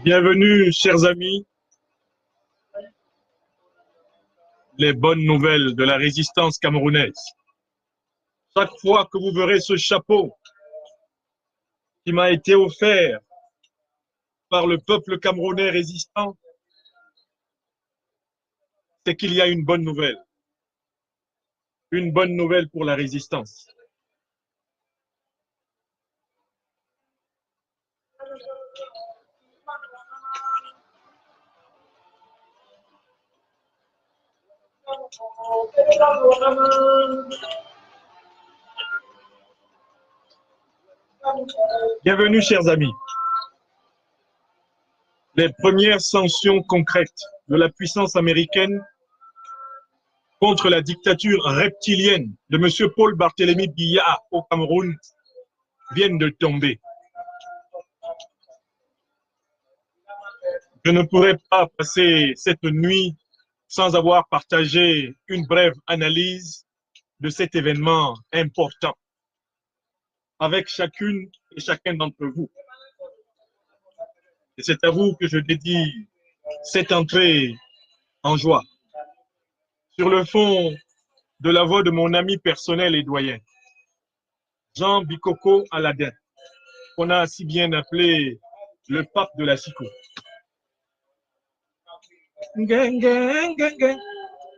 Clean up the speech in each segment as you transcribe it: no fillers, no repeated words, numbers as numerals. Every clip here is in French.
Bienvenue, chers amis. Les bonnes nouvelles de la résistance camerounaise. Chaque fois que vous verrez ce chapeau qui m'a été offert par le peuple camerounais résistant, c'est qu'il y a une bonne nouvelle. Une bonne nouvelle pour la résistance. Bienvenue, chers amis. Les premières sanctions concrètes de la puissance américaine contre la dictature reptilienne de M. Paul Barthélémy Biya au Cameroun viennent de tomber. Je ne pourrais pas passer cette nuit sans avoir partagé une brève analyse de cet événement important avec chacune et chacun d'entre vous. Et c'est à vous que je dédie cette entrée en joie. Sur le fond de la voix de mon ami personnel et doyen, Jean Bikoko Aladin, qu'on a si bien appelé le pape de la SICO.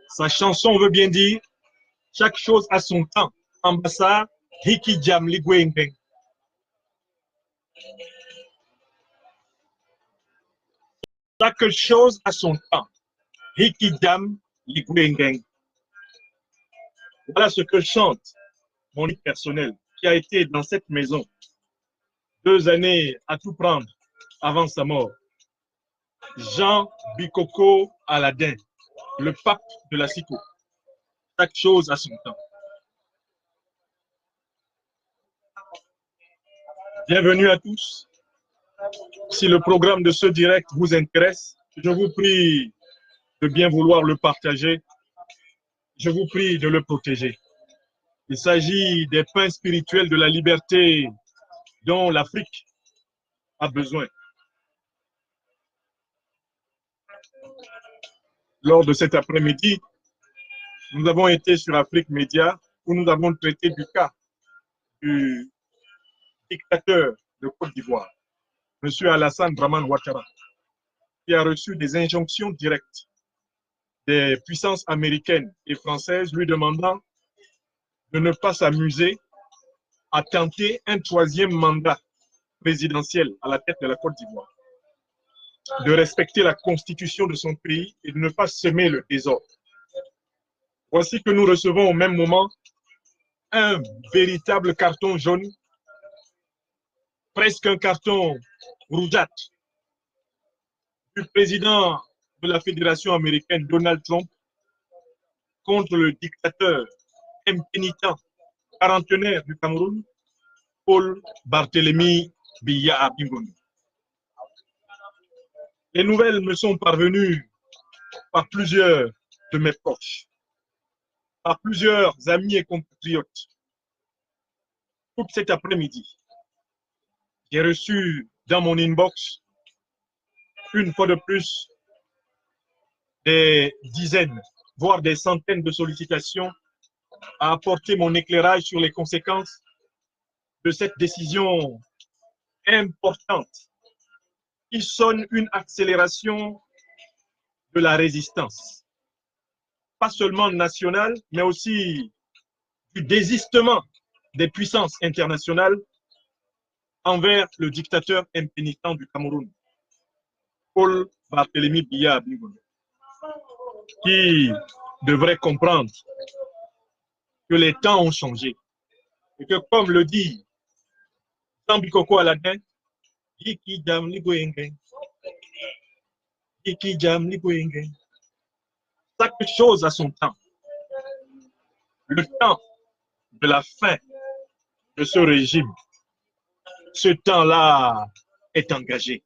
Sa chanson veut bien dire chaque chose a son temps. Ambassa, Hiki Jam Ligwengeng. Chaque chose a son temps. Hiki Jam Ligwengeng. Voilà ce que chante mon livre personnel, qui a été dans cette maison 2 années à tout prendre avant sa mort. Jean Bikoko Aladin, le pape de la SICO. Chaque chose a son temps. Bienvenue à tous. Si le programme de ce direct vous intéresse, je vous prie de bien vouloir le partager. Je vous prie de le protéger. Il s'agit des pains spirituels de la liberté dont l'Afrique a besoin. Lors de cet après-midi, nous avons été sur Afrique Média où nous avons traité du cas du dictateur de Côte d'Ivoire, M. Alassane Dramane Ouattara, qui a reçu des injonctions directes des puissances américaines et françaises lui demandant de ne pas s'amuser à tenter un 3e mandat présidentiel à la tête de la Côte d'Ivoire, de respecter la constitution de son pays et de ne pas semer le désordre. Voici que nous recevons au même moment un véritable carton jaune, presque un carton rougeâtre, du président de la Fédération américaine, Donald Trump, contre le dictateur impénitent, quarantenaire du Cameroun, Paul Barthélémy Biya Bingomi. Les nouvelles me sont parvenues par plusieurs de mes proches, par plusieurs amis et compatriotes. Tout cet après-midi, j'ai reçu dans mon inbox, une fois de plus, des dizaines, voire des centaines de sollicitations à apporter mon éclairage sur les conséquences de cette décision importante qui sonne une accélération de la résistance, pas seulement nationale, mais aussi du désistement des puissances internationales envers le dictateur impénitent du Cameroun, Paul Barthélémy Biya Bingomi, qui devrait comprendre que les temps ont changé. Et que comme le dit Tambikoko Aladin, Yiki Jam Ligwenge, Yiki Jam Ligwenge. Chaque chose a son temps. Le temps de la fin de ce régime, ce temps-là est engagé.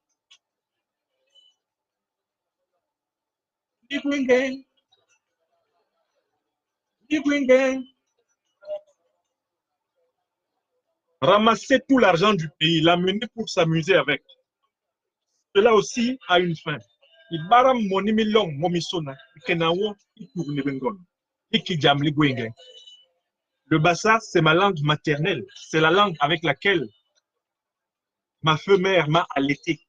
Ligwenge, Ligwenge. Ramasser tout l'argent du pays, l'amener pour s'amuser avec. Cela aussi a une fin. Ibaram moni milong momisona, ikenawo itourne bengon. Ikijam ligwenge. Le bassa, c'est ma langue maternelle. C'est la langue avec laquelle ma mère m'a allaité.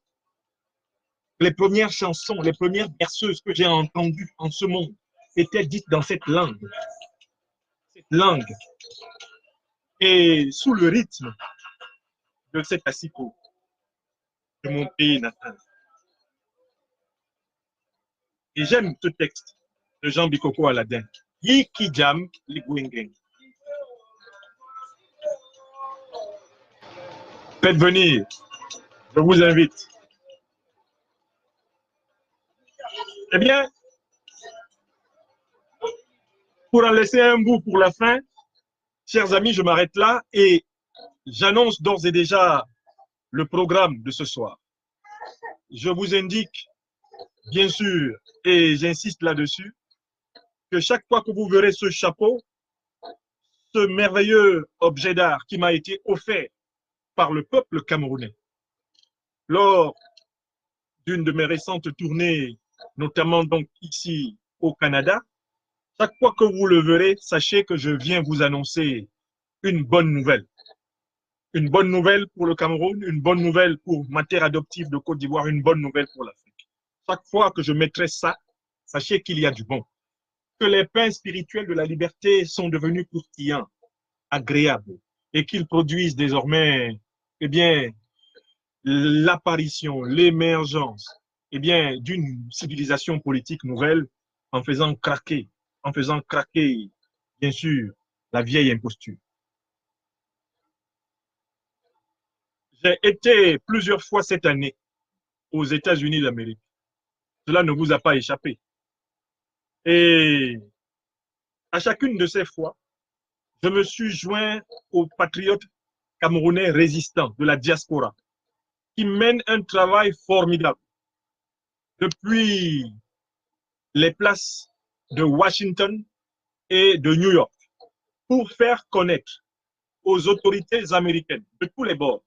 Les premières chansons, les premières berceuses que j'ai entendues en ce monde étaient dites dans cette langue. Cette langue est sous le rythme de cet assiko de mon pays natal. Et j'aime ce texte de Jean Bikoko Aladin. Yiki Jam Ligwingen. Faites venir, je vous invite. Eh bien, pour en laisser un bout pour la fin, chers amis, je m'arrête là et j'annonce d'ores et déjà le programme de ce soir. Je vous indique, bien sûr, et j'insiste là-dessus, que chaque fois que vous verrez ce chapeau, ce merveilleux objet d'art qui m'a été offert par le peuple camerounais, lors d'une de mes récentes tournées, notamment donc ici au Canada, chaque fois que vous le verrez, sachez que je viens vous annoncer une bonne nouvelle. Une bonne nouvelle pour le Cameroun, une bonne nouvelle pour ma terre adoptive de Côte d'Ivoire, une bonne nouvelle pour l'Afrique. Chaque fois que je mettrai ça, sachez qu'il y a du bon. Que les pains spirituels de la liberté sont devenus croustillants, agréables, et qu'ils produisent désormais, eh bien, l'apparition, l'émergence, eh bien, d'une civilisation politique nouvelle en faisant craquer, bien sûr, la vieille imposture. J'ai été plusieurs fois cette année aux États-Unis d'Amérique. Cela ne vous a pas échappé. Et à chacune de ces fois, je me suis joint aux patriotes camerounais résistants de la diaspora qui mènent un travail formidable depuis les places de Washington et de New York pour faire connaître aux autorités américaines de tous les bords,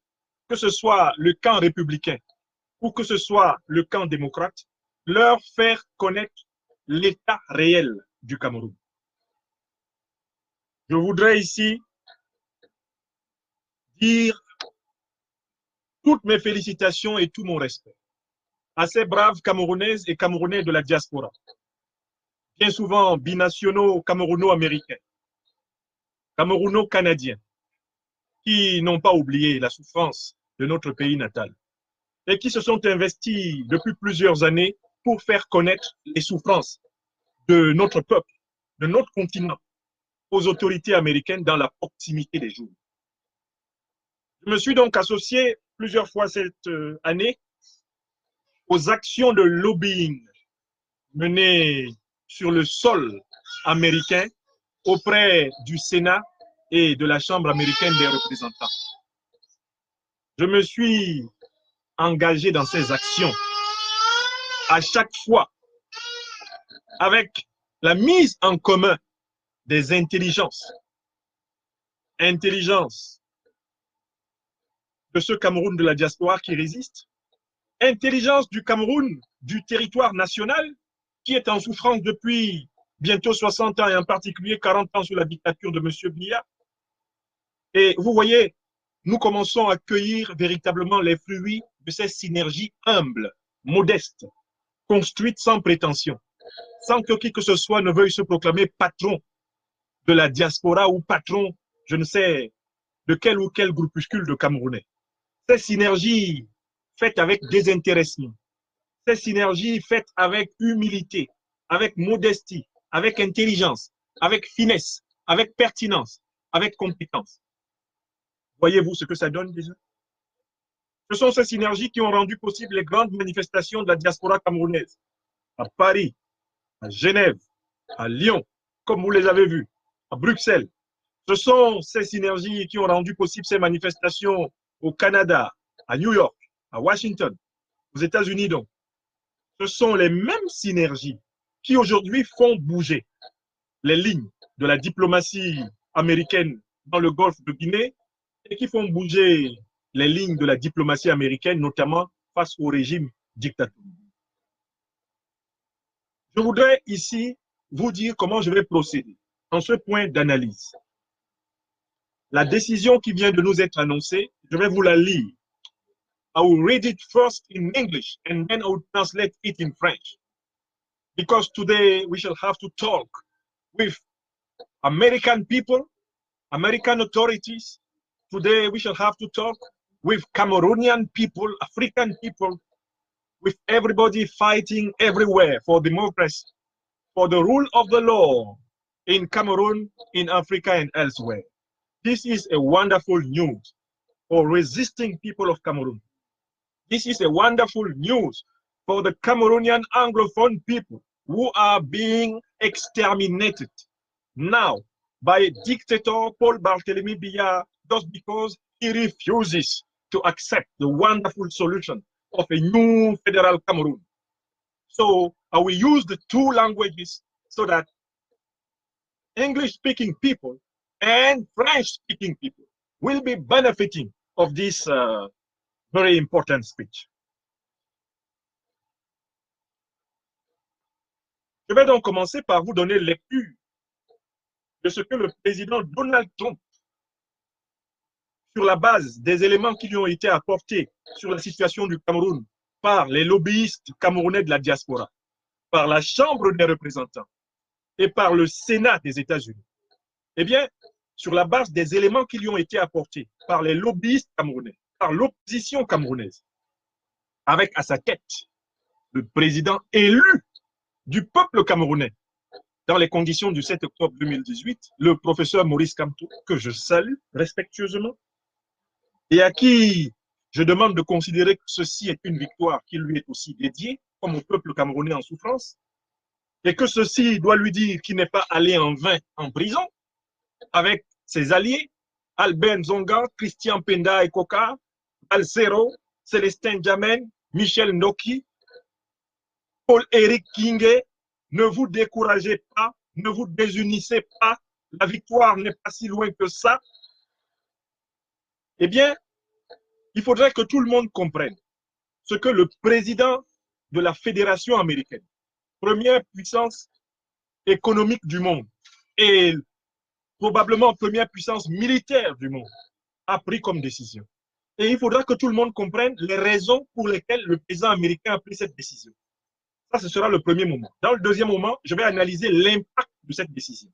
que ce soit le camp républicain ou que ce soit le camp démocrate, leur faire connaître l'état réel du Cameroun. Je voudrais ici dire toutes mes félicitations et tout mon respect à ces braves Camerounaises et Camerounais de la diaspora, bien souvent binationaux camerouno-américains, camerouno-canadiens, qui n'ont pas oublié la souffrance de notre pays natal et qui se sont investis depuis plusieurs années pour faire connaître les souffrances de notre peuple, de notre continent, aux autorités américaines dans la proximité des jours. Je me suis donc associé plusieurs fois cette année aux actions de lobbying menées sur le sol américain auprès du Sénat et de la Chambre américaine des représentants. Je me suis engagé dans ces actions à chaque fois avec la mise en commun des intelligences. Intelligence de ce Cameroun de la diaspora qui résiste, intelligence du Cameroun, du territoire national, qui est en souffrance depuis bientôt 60 ans et en particulier 40 ans sous la dictature de M. Biya. Et vous voyez, nous commençons à cueillir véritablement les fruits de ces synergies humbles, modestes, construites sans prétention, sans que qui que ce soit ne veuille se proclamer patron de la diaspora ou patron, je ne sais, de quel ou quel groupuscule de Camerounais. Ces synergies faites avec désintéressement, ces synergies faites avec humilité, avec modestie, avec intelligence, avec finesse, avec pertinence, avec compétence. Voyez-vous ce que ça donne déjà? Ce sont ces synergies qui ont rendu possible les grandes manifestations de la diaspora camerounaise à Paris, à Genève, à Lyon, comme vous les avez vus, à Bruxelles. Ce sont ces synergies qui ont rendu possible ces manifestations au Canada, à New York, à Washington, aux États-Unis donc. Ce sont les mêmes synergies qui aujourd'hui font bouger les lignes de la diplomatie américaine dans le golfe de Guinée et qui font bouger les lignes de la diplomatie américaine, notamment face au régime dictatorial. Je voudrais ici vous dire comment je vais procéder en ce point d'analyse. La décision qui vient de nous être annoncée, je vais vous la lire. I will read it first in English and then I will translate it in French. Because today we shall have to talk with American people, American authorities. Today we shall have to talk with Cameroonian people, African people, with everybody fighting everywhere for democracy, for the rule of the law in Cameroon, in Africa, and elsewhere. This is a wonderful news for resisting people of Cameroon. This is a wonderful news for the Cameroonian Anglophone people who are being exterminated now by dictator Paul Barthélemy Biya just because he refuses to accept the wonderful solution of a new federal Cameroon. So I will use the two languages so that English-speaking people and French-speaking people will be benefiting of this very important speech. Je vais donc commencer par vous donner lecture de ce que le président Donald Trump, sur la base des éléments qui lui ont été apportés sur la situation du Cameroun par les lobbyistes camerounais de la diaspora, par la Chambre des représentants et par le Sénat des États-Unis. Eh bien, sur la base des éléments qui lui ont été apportés par les lobbyistes camerounais, par l'opposition camerounaise, avec à sa tête le président élu du peuple camerounais, dans les conditions du 7 octobre 2018, le professeur Maurice Kamto, que je salue respectueusement, et à qui je demande de considérer que ceci est une victoire qui lui est aussi dédiée, comme au peuple camerounais en souffrance, et que ceci doit lui dire qu'il n'est pas allé en vain en prison avec ses alliés, Albert Nzonga, Christian Penda et Koka, Alcero, Célestin Jamen, Michel Noki, Paul-Éric Kingé. Ne vous découragez pas, ne vous désunissez pas, la victoire n'est pas si loin que ça. Eh bien, il faudrait que tout le monde comprenne ce que le président de la Fédération américaine, première puissance économique du monde et probablement première puissance militaire du monde, a pris comme décision. Et il faudra que tout le monde comprenne les raisons pour lesquelles le président américain a pris cette décision. Ça, ce sera le premier moment. Dans le deuxième moment, je vais analyser l'impact de cette décision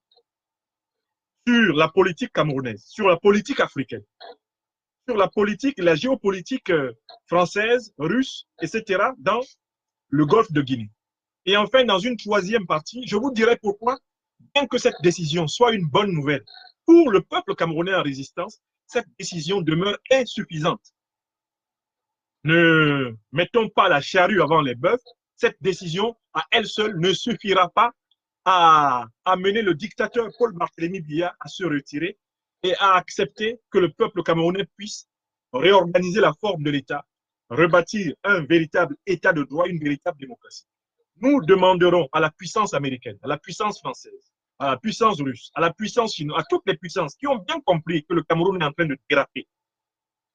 sur la politique camerounaise, sur la politique africaine, sur la politique, la géopolitique française, russe, etc., dans le golfe de Guinée. Et enfin, dans une troisième partie, je vous dirai pourquoi, bien que cette décision soit une bonne nouvelle pour le peuple camerounais en résistance, cette décision demeure insuffisante. Ne mettons pas la charrue avant les bœufs. Cette décision, à elle seule, ne suffira pas à amener le dictateur Paul Barthélemy Biya à se retirer et à accepter que le peuple camerounais puisse réorganiser la forme de l'État, rebâtir un véritable État de droit, une véritable démocratie. Nous demanderons à la puissance américaine, à la puissance française, à la puissance russe, à la puissance chinoise, à toutes les puissances qui ont bien compris que le Cameroun est en train de déraper,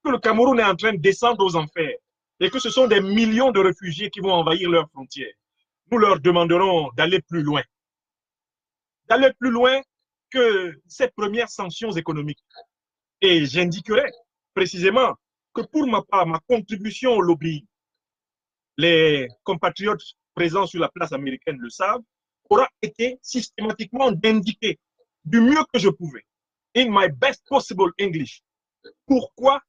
que le Cameroun est en train de descendre aux enfers et que ce sont des millions de réfugiés qui vont envahir leurs frontières. Nous leur demanderons d'aller plus loin que ces premières sanctions économiques. Et j'indiquerai précisément que pour ma part, ma contribution au lobby, les compatriotes présents sur la place américaine le savent, aura été systématiquement d'indiquer du mieux que je pouvais, in my best possible English, pourquoi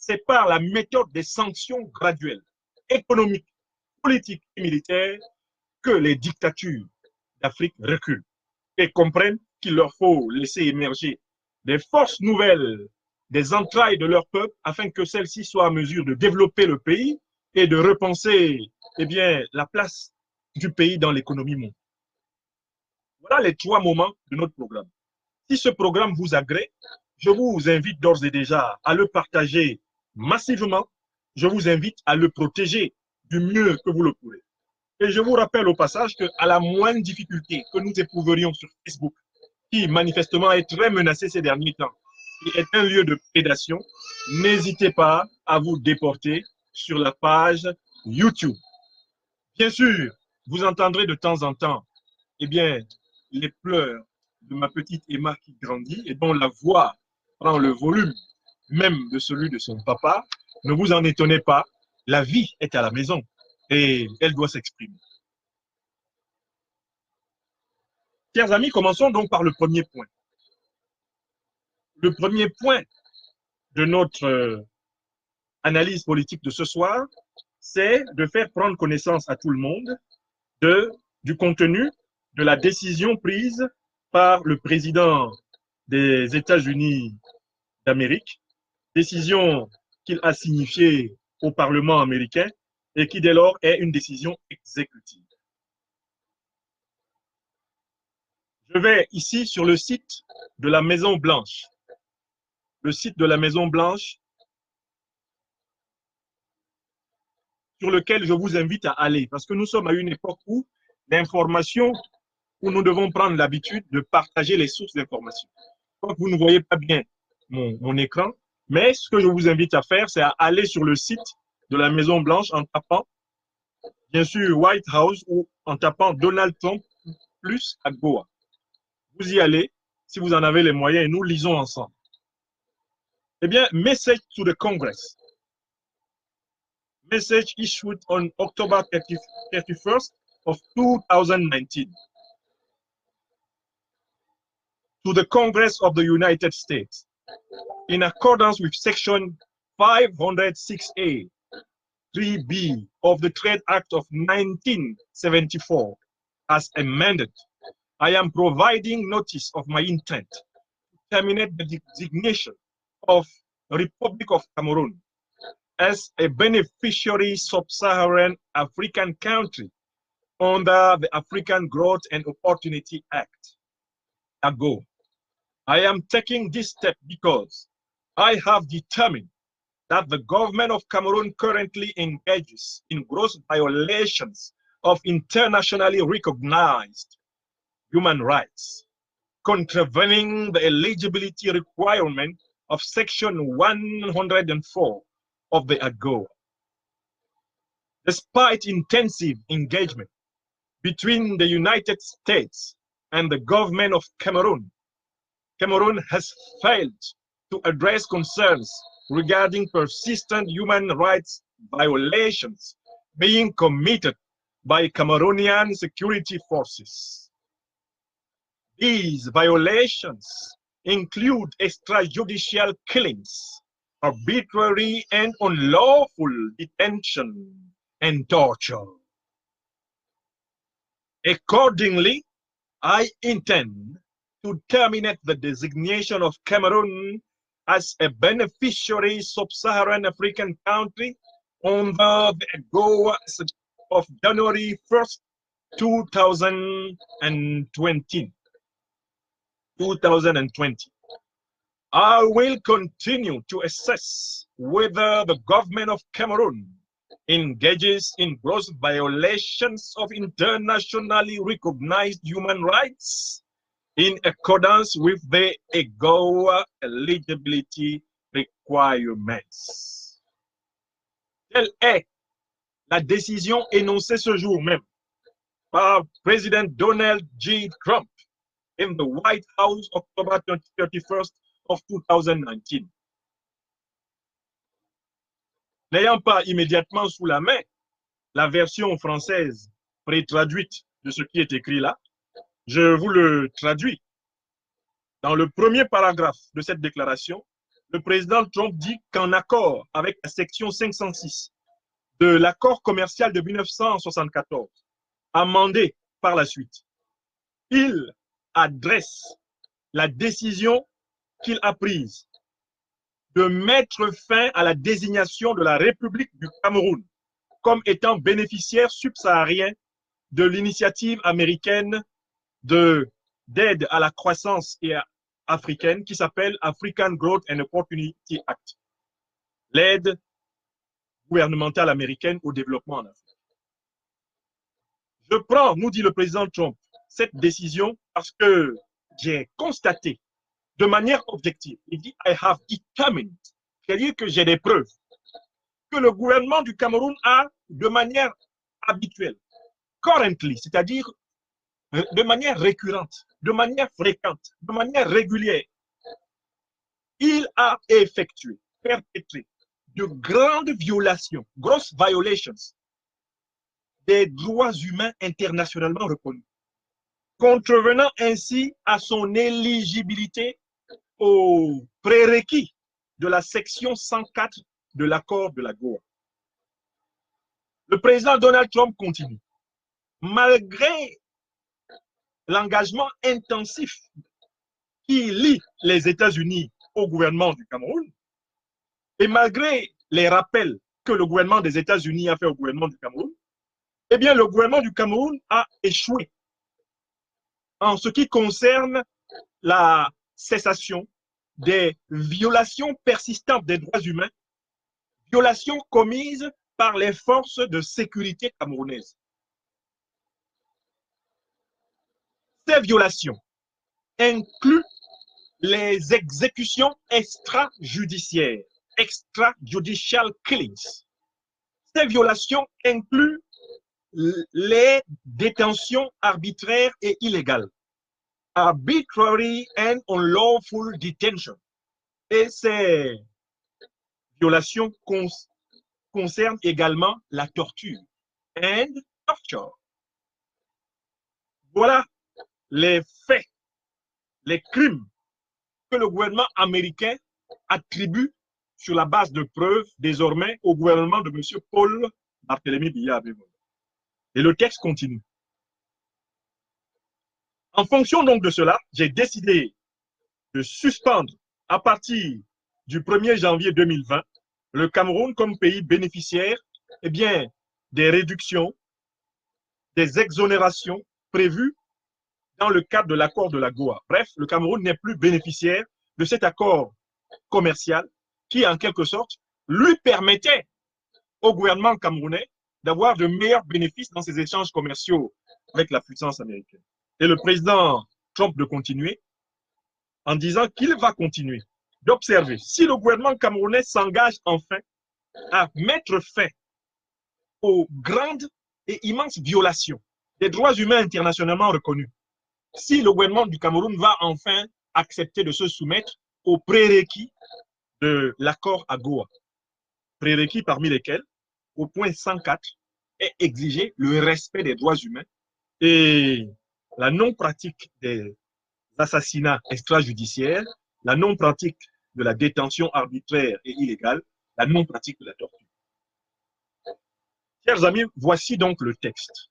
c'est par la méthode des sanctions graduelles, économiques, politiques et militaires, que les dictatures d'Afrique reculent et comprennent qu'il leur faut laisser émerger des forces nouvelles des entrailles de leur peuple afin que celle-ci soit en mesure de développer le pays et de repenser eh bien, la place du pays dans l'économie mondiale. Voilà les 3 moments de notre programme. Si ce programme vous agrée, je vous invite d'ores et déjà à le partager massivement. Je vous invite à le protéger du mieux que vous le pourrez. Et je vous rappelle au passage qu'à la moindre difficulté que nous éprouverions sur Facebook, qui manifestement est très menacé ces derniers temps, qui est un lieu de prédation, n'hésitez pas à vous déporter sur la page YouTube. Bien sûr, vous entendrez de temps en temps, eh bien, les pleurs de ma petite Emma qui grandit et dont la voix prend le volume même de celui de son papa. Ne vous en étonnez pas, la vie est à la maison et elle doit s'exprimer. Chers amis, commençons donc par le premier point. Le premier point de notre analyse politique de ce soir, c'est de faire prendre connaissance à tout le monde du contenu de la décision prise par le président des États-Unis d'Amérique, décision qu'il a signifiée au Parlement américain et qui dès lors est une décision exécutive. Je vais ici sur le site de la Maison-Blanche. Le site de la Maison-Blanche sur lequel je vous invite à aller parce que nous sommes à une époque où l'information, où nous devons prendre l'habitude de partager les sources d'information. Donc, vous ne voyez pas bien mon écran, mais ce que je vous invite à faire, c'est à aller sur le site de la Maison-Blanche en tapant, bien sûr, White House ou en tapant Donald Trump plus AGOA. Vous y allez, si vous en avez les moyens, et nous lisons ensemble. Eh bien, message to the Congress. Message issued on October 31st of 2019 to the Congress of the United States. In accordance with Section 506A, 3B of the Trade Act of 1974, as amended, I am providing notice of my intent to terminate the designation of the Republic of Cameroon as a beneficiary sub-Saharan African country under the African Growth and Opportunity Act, AGO. I am taking this step because I have determined that the government of Cameroon currently engages in gross violations of internationally recognized human rights, contravening the eligibility requirement of Section 104 of the AGOA. Despite intensive engagement between the United States and the government of Cameroon, Cameroon has failed to address concerns regarding persistent human rights violations being committed by Cameroonian security forces. These violations include extrajudicial killings, arbitrary and unlawful detention, and torture. Accordingly, I intend to terminate the designation of Cameroon as a beneficiary sub-Saharan African country under the AGOA of January 1st, 2020. I will continue to assess whether the government of Cameroon engages in gross violations of internationally recognized human rights in accordance with the AGOA eligibility requirements. Telle est la décision énoncée ce jour même par President Donald J. Trump in the White House, October 31st of 2019. N'ayant pas immédiatement sous la main la version française pré-traduite de ce qui est écrit là, je vous le traduis. Dans le premier paragraphe de cette déclaration, le président Trump dit qu'en accord avec la section 506 de l'accord commercial de 1974, amendé par la suite, il adresse la décision qu'il a prise de mettre fin à la désignation de la République du Cameroun comme étant bénéficiaire subsaharien de l'initiative américaine d'aide à la croissance africaine qui s'appelle African Growth and Opportunity Act, l'aide gouvernementale américaine au développement en Afrique. Je prends, nous dit le président Trump, cette décision parce que j'ai constaté de manière objective, il dit I have determined, c'est-à-dire que j'ai des preuves que le gouvernement du Cameroun a de manière habituelle, currently, c'est-à-dire de manière récurrente, de manière fréquente, de manière régulière, il a effectué, perpétré de grandes violations, gross violations des droits humains internationalement reconnus, contrevenant ainsi à son éligibilité aux prérequis de la section 104 de l'accord de la Goa. Le président Donald Trump continue. Malgré l'engagement intensif qui lie les États-Unis au gouvernement du Cameroun, et malgré les rappels que le gouvernement des États-Unis a fait au gouvernement du Cameroun, eh bien, le gouvernement du Cameroun a échoué en ce qui concerne la cessation des violations persistantes des droits humains, violations commises par les forces de sécurité camerounaises. Ces violations incluent les exécutions extrajudiciaires, extrajudicial killings. Ces violations incluent les détentions arbitraires et illégales, arbitrary and unlawful detention. Et ces violations concernent également la torture and torture. Voilà les faits, les crimes que le gouvernement américain attribue sur la base de preuves désormais au gouvernement de M. Paul Barthélémy Biya. Et le texte continue. En fonction donc de cela, j'ai décidé de suspendre à partir du 1er janvier 2020 le Cameroun comme pays bénéficiaire eh bien, des réductions, des exonérations prévues dans le cadre de l'accord de la Goa. Bref, le Cameroun n'est plus bénéficiaire de cet accord commercial qui, en quelque sorte, lui permettait au gouvernement camerounais d'avoir de meilleurs bénéfices dans ses échanges commerciaux avec la puissance américaine. Et le président Trump de continuer en disant qu'il va continuer d'observer si le gouvernement camerounais s'engage enfin à mettre fin aux grandes et immenses violations des droits humains internationalement reconnus, si le gouvernement du Cameroun va enfin accepter de se soumettre aux prérequis de l'accord à Goa, prérequis parmi lesquels, au point 104, est exigé le respect des droits humains et la non-pratique des assassinats extrajudiciaires, la non-pratique de la détention arbitraire et illégale, la non-pratique de la torture. Chers amis, voici donc le texte.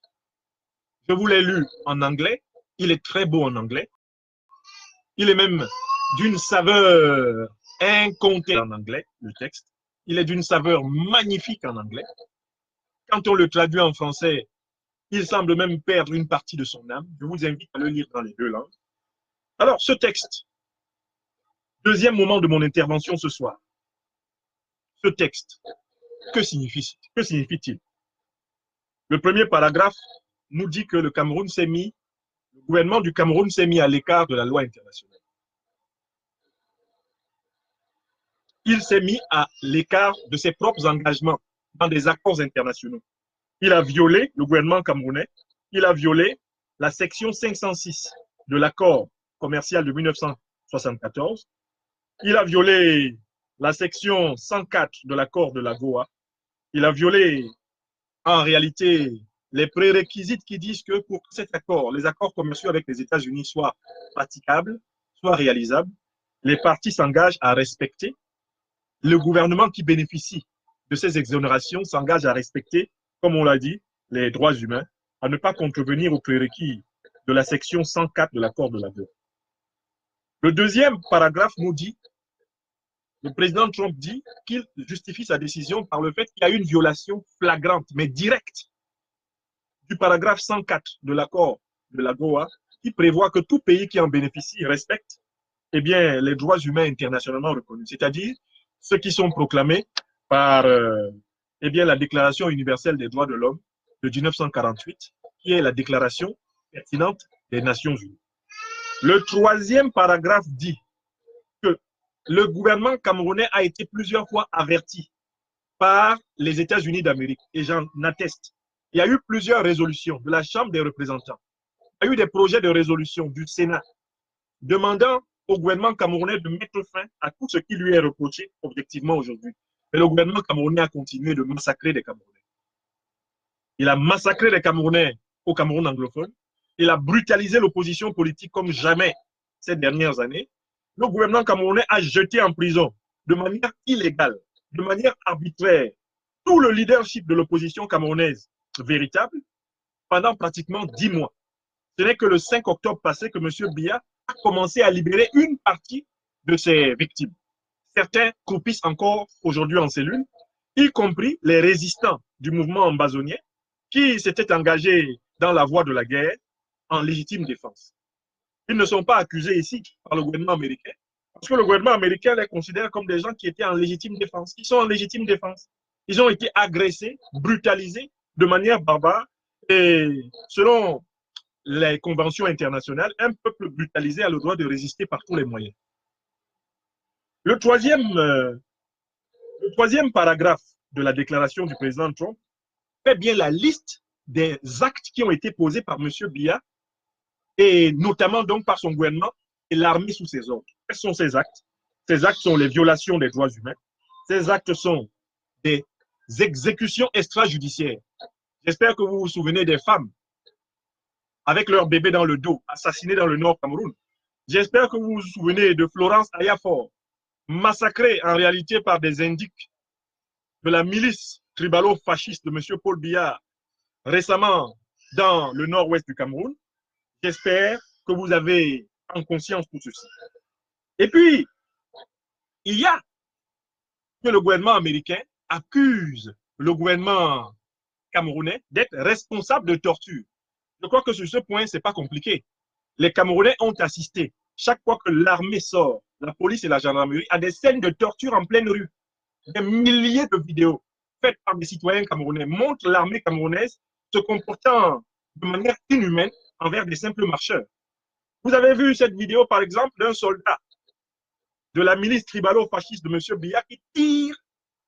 Je vous l'ai lu en anglais, il est très beau en anglais, il est même d'une saveur incontée en anglais, le texte, il est d'une saveur magnifique en anglais. Quand on le traduit en français, il semble même perdre une partie de son âme. Je vous invite à le lire dans les deux langues. Alors, ce texte, deuxième moment de mon intervention ce soir, ce texte, que signifie-t-il? Le premier paragraphe nous dit que le gouvernement du Cameroun s'est mis à l'écart de la loi internationale. Il s'est mis à l'écart de ses propres engagements dans des accords internationaux. Il a violé, le gouvernement camerounais, il a violé la section 506 de l'accord commercial de 1974. Il a violé la section 104 de l'accord de la Goa. Il a violé, en réalité, les prérequis qui disent que pour que cet accord, les accords commerciaux avec les États-Unis soient praticables, soient réalisables, les parties s'engagent à respecter. Le gouvernement qui bénéficie de ces exonérations s'engage à respecter, comme on l'a dit, les droits humains, à ne pas contrevenir aux prérequis de la section 104 de l'accord de la Goa. Le deuxième paragraphe nous dit Le président Trump dit qu'il justifie sa décision par le fait qu'il y a une violation flagrante, mais directe, du paragraphe 104 de l'accord de la Goa, qui prévoit que tout pays qui en bénéficie respecte eh bien, les droits humains internationalement reconnus, c'est-à-dire ceux qui sont proclamés par eh bien, la Déclaration universelle des droits de l'homme de 1948, qui est la déclaration pertinente des Nations unies. Le troisième paragraphe dit que le gouvernement camerounais a été plusieurs fois averti par les États-Unis d'Amérique, et j'en atteste. Il y a eu plusieurs résolutions de la Chambre des représentants. Il y a eu des projets de résolution du Sénat demandant au gouvernement camerounais de mettre fin à tout ce qui lui est reproché objectivement aujourd'hui. Mais le gouvernement camerounais a continué de massacrer les Camerounais. Il a massacré les Camerounais au Cameroun anglophone. Il a brutalisé l'opposition politique comme jamais ces dernières années. Le gouvernement camerounais a jeté en prison de manière illégale, de manière arbitraire, tout le leadership de l'opposition camerounaise véritable pendant pratiquement 10 mois. Ce n'est que le 5 octobre passé que M. Biya a commencé à libérer une partie de ses victimes. Certains croupissent encore aujourd'hui en cellule, y compris les résistants du mouvement ambazonien qui s'étaient engagés dans la voie de la guerre en légitime défense. Ils ne sont pas accusés ici par le gouvernement américain, parce que le gouvernement américain les considère comme des gens qui étaient en légitime défense. Ils sont en légitime défense. Ils ont été agressés, brutalisés de manière barbare, et selon les conventions internationales, un peuple brutalisé a le droit de résister par tous les moyens. Le troisième paragraphe de la déclaration du président Trump fait bien la liste des actes qui ont été posés par M. Biya et notamment donc par son gouvernement et l'armée sous ses ordres. Quels sont ces actes? Ces actes sont les violations des droits humains. Ces actes sont des exécutions extrajudiciaires. J'espère que vous vous souvenez des femmes avec leur bébé dans le dos, assassinées dans le Nord Cameroun. J'espère que vous vous souvenez de Florence Ayafor, massacrée en réalité par des indiques de la milice tribalo-fasciste de M. Paul Biya récemment dans le nord-ouest du Cameroun. J'espère que vous avez en conscience tout ceci. Et puis, il y a que le gouvernement américain accuse le gouvernement camerounais d'être responsable de torture. Je crois que sur ce point, ce n'est pas compliqué. Les Camerounais ont assisté, chaque fois que l'armée sort, la police et la gendarmerie, à des scènes de torture en pleine rue. Des milliers de vidéos faites par des citoyens camerounais montrent l'armée camerounaise se comportant de manière inhumaine envers des simples marcheurs. Vous avez vu cette vidéo, par exemple, d'un soldat de la milice tribalo-fasciste de M. Biya qui tire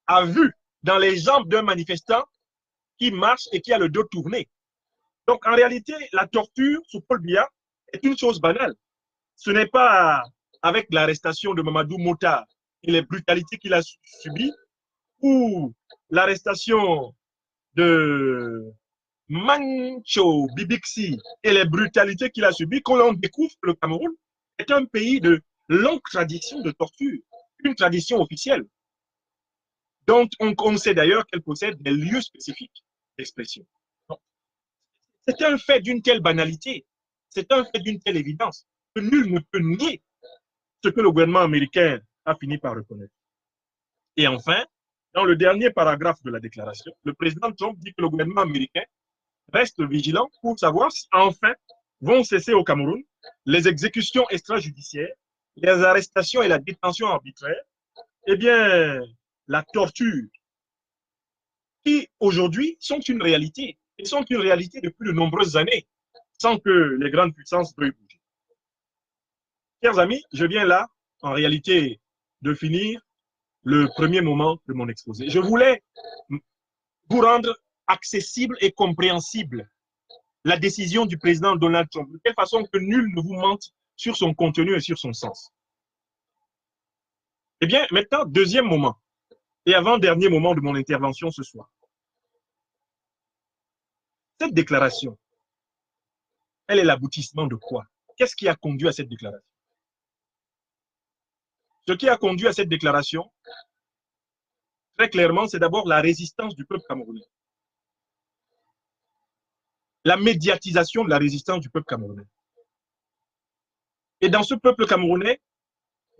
à vue dans les jambes d'un manifestant qui marche et qui a le dos tourné. Donc, en réalité, la torture sous Paul Biya est une chose banale. Ce n'est pas avec l'arrestation de Mamadou Mota et les brutalités qu'il a subies ou l'arrestation de Mancho Bibixi et les brutalités qu'il a subies qu'on découvre que le Cameroun est un pays de longue tradition de torture, une tradition officielle, dont on sait d'ailleurs qu'elle possède des lieux spécifiques d'expression. C'est un fait d'une telle banalité, c'est un fait d'une telle évidence que nul ne peut nier ce que le gouvernement américain a fini par reconnaître. Et enfin, dans le dernier paragraphe de la déclaration, le président Trump dit que le gouvernement américain reste vigilant pour savoir si enfin vont cesser au Cameroun les exécutions extrajudiciaires, les arrestations et la détention arbitraire, eh bien, la torture, qui aujourd'hui sont une réalité, et sont une réalité depuis de nombreuses années, sans que les grandes puissances veuillent bouger. Chers amis, je viens là, en réalité, de finir le premier moment de mon exposé. Je voulais vous rendre accessible et compréhensible la décision du président Donald Trump, de telle façon que nul ne vous mente sur son contenu et sur son sens. Eh bien, maintenant, deuxième moment, et avant-dernier moment de mon intervention ce soir. Cette déclaration, elle est l'aboutissement de quoi? Qu'est-ce qui a conduit à cette déclaration? Ce qui a conduit à cette déclaration, très clairement, c'est d'abord la résistance du peuple camerounais. La médiatisation de la résistance du peuple camerounais. Et dans ce peuple camerounais,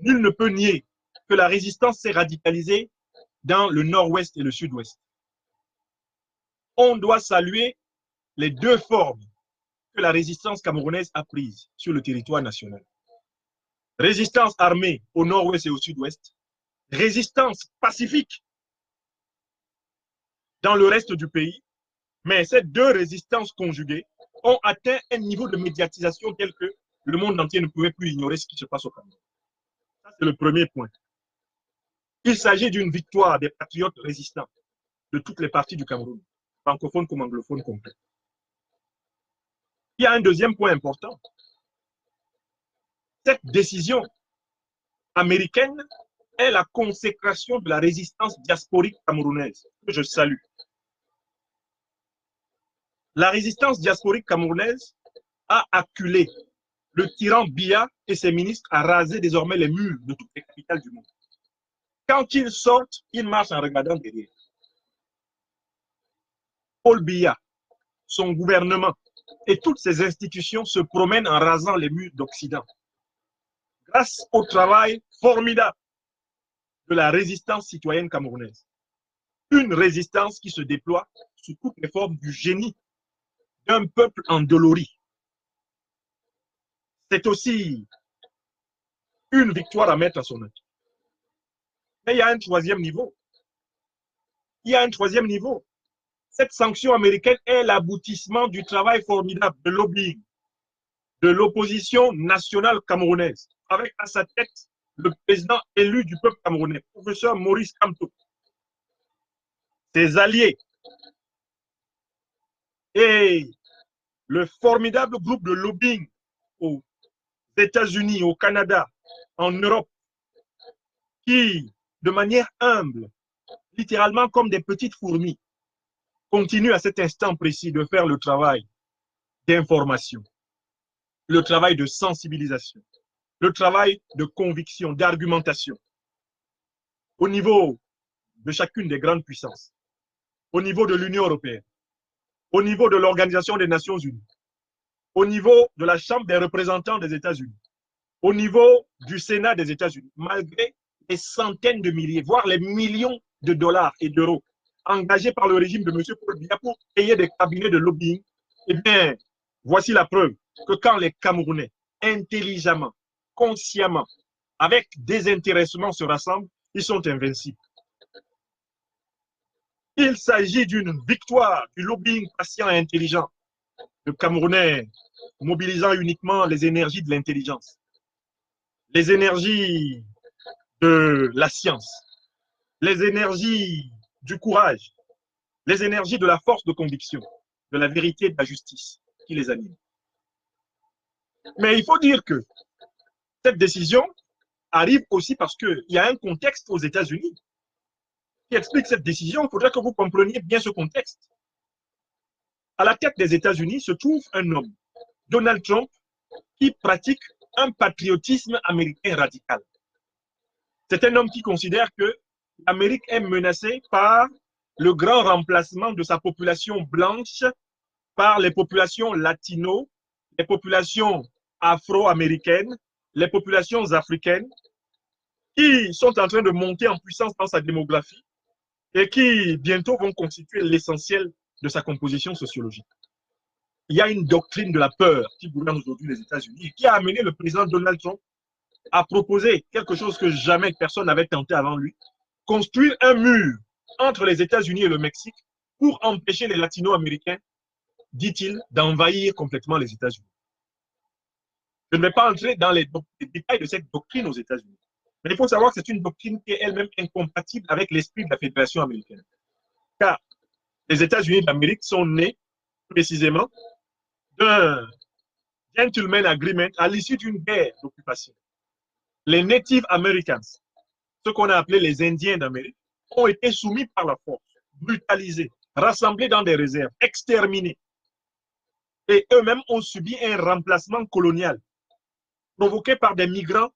nul ne peut nier que la résistance s'est radicalisée dans le nord-ouest et le sud-ouest. On doit saluer les deux formes que la résistance camerounaise a prises sur le territoire national. Résistance armée au nord-ouest et au sud-ouest, résistance pacifique dans le reste du pays, mais ces deux résistances conjuguées ont atteint un niveau de médiatisation tel que le monde entier ne pouvait plus ignorer ce qui se passe au Cameroun. Ça, c'est le premier point. Il s'agit d'une victoire des patriotes résistants de toutes les parties du Cameroun, francophones comme anglophones complets. Il y a un deuxième point important. Cette décision américaine est la consécration de la résistance diasporique camerounaise, que je salue. La résistance diasporique camerounaise a acculé le tyran Biya et ses ministres à raser désormais les murs de toutes les capitales du monde. Quand ils sortent, ils marchent en regardant derrière. Paul Biya, son gouvernement et toutes ses institutions se promènent en rasant les murs d'Occident. Grâce au travail formidable de la résistance citoyenne camerounaise. Une résistance qui se déploie sous toutes les formes du génie d'un peuple endolori. C'est aussi une victoire à mettre à son œuvre. Mais il y a un troisième niveau. Il y a un troisième niveau. Cette sanction américaine est l'aboutissement du travail formidable de lobbying de l'opposition nationale camerounaise, avec à sa tête le président élu du peuple camerounais, professeur Maurice Kamto, ses alliés et le formidable groupe de lobbying aux États-Unis, au Canada, en Europe, qui, de manière humble, littéralement comme des petites fourmis, continuent à cet instant précis de faire le travail d'information, le travail de sensibilisation, le travail de conviction, d'argumentation, au niveau de chacune des grandes puissances, au niveau de l'Union européenne, au niveau de l'Organisation des Nations Unies, au niveau de la Chambre des représentants des États-Unis, au niveau du Sénat des États-Unis, malgré les centaines de milliers, voire les millions de dollars et d'euros engagés par le régime de M. Paul Biya pour payer des cabinets de lobbying, eh bien, voici la preuve que quand les Camerounais, intelligemment, consciemment, avec désintéressement se rassemblent, ils sont invincibles. Il s'agit d'une victoire du lobbying patient et intelligent, le Camerounais mobilisant uniquement les énergies de l'intelligence, les énergies de la science, les énergies du courage, les énergies de la force de conviction, de la vérité et de la justice qui les animent. Mais il faut dire que cette décision arrive aussi parce qu'il y a un contexte aux États-Unis qui explique cette décision. Il faudrait que vous compreniez bien ce contexte. À la tête des États-Unis se trouve un homme, Donald Trump, qui pratique un patriotisme américain radical. C'est un homme qui considère que l'Amérique est menacée par le grand remplacement de sa population blanche par les populations latino, les populations afro-américaines, les populations africaines, qui sont en train de monter en puissance dans sa démographie et qui bientôt vont constituer l'essentiel de sa composition sociologique. Il y a une doctrine de la peur qui gouverne aujourd'hui les États-Unis et qui a amené le président Donald Trump à proposer quelque chose que jamais personne n'avait tenté avant lui, construire un mur entre les États-Unis et le Mexique pour empêcher les latino-américains, dit-il, d'envahir complètement les États-Unis. Je ne vais pas entrer dans les détails de cette doctrine aux États-Unis. Mais il faut savoir que c'est une doctrine qui est elle-même incompatible avec l'esprit de la Fédération américaine. Car les États-Unis d'Amérique sont nés précisément d'un gentleman agreement à l'issue d'une guerre d'occupation. Les Native Americans, ce qu'on a appelé les Indiens d'Amérique, ont été soumis par la force, brutalisés, rassemblés dans des réserves, exterminés. Et eux-mêmes ont subi un remplacement colonial provoqué par des migrants,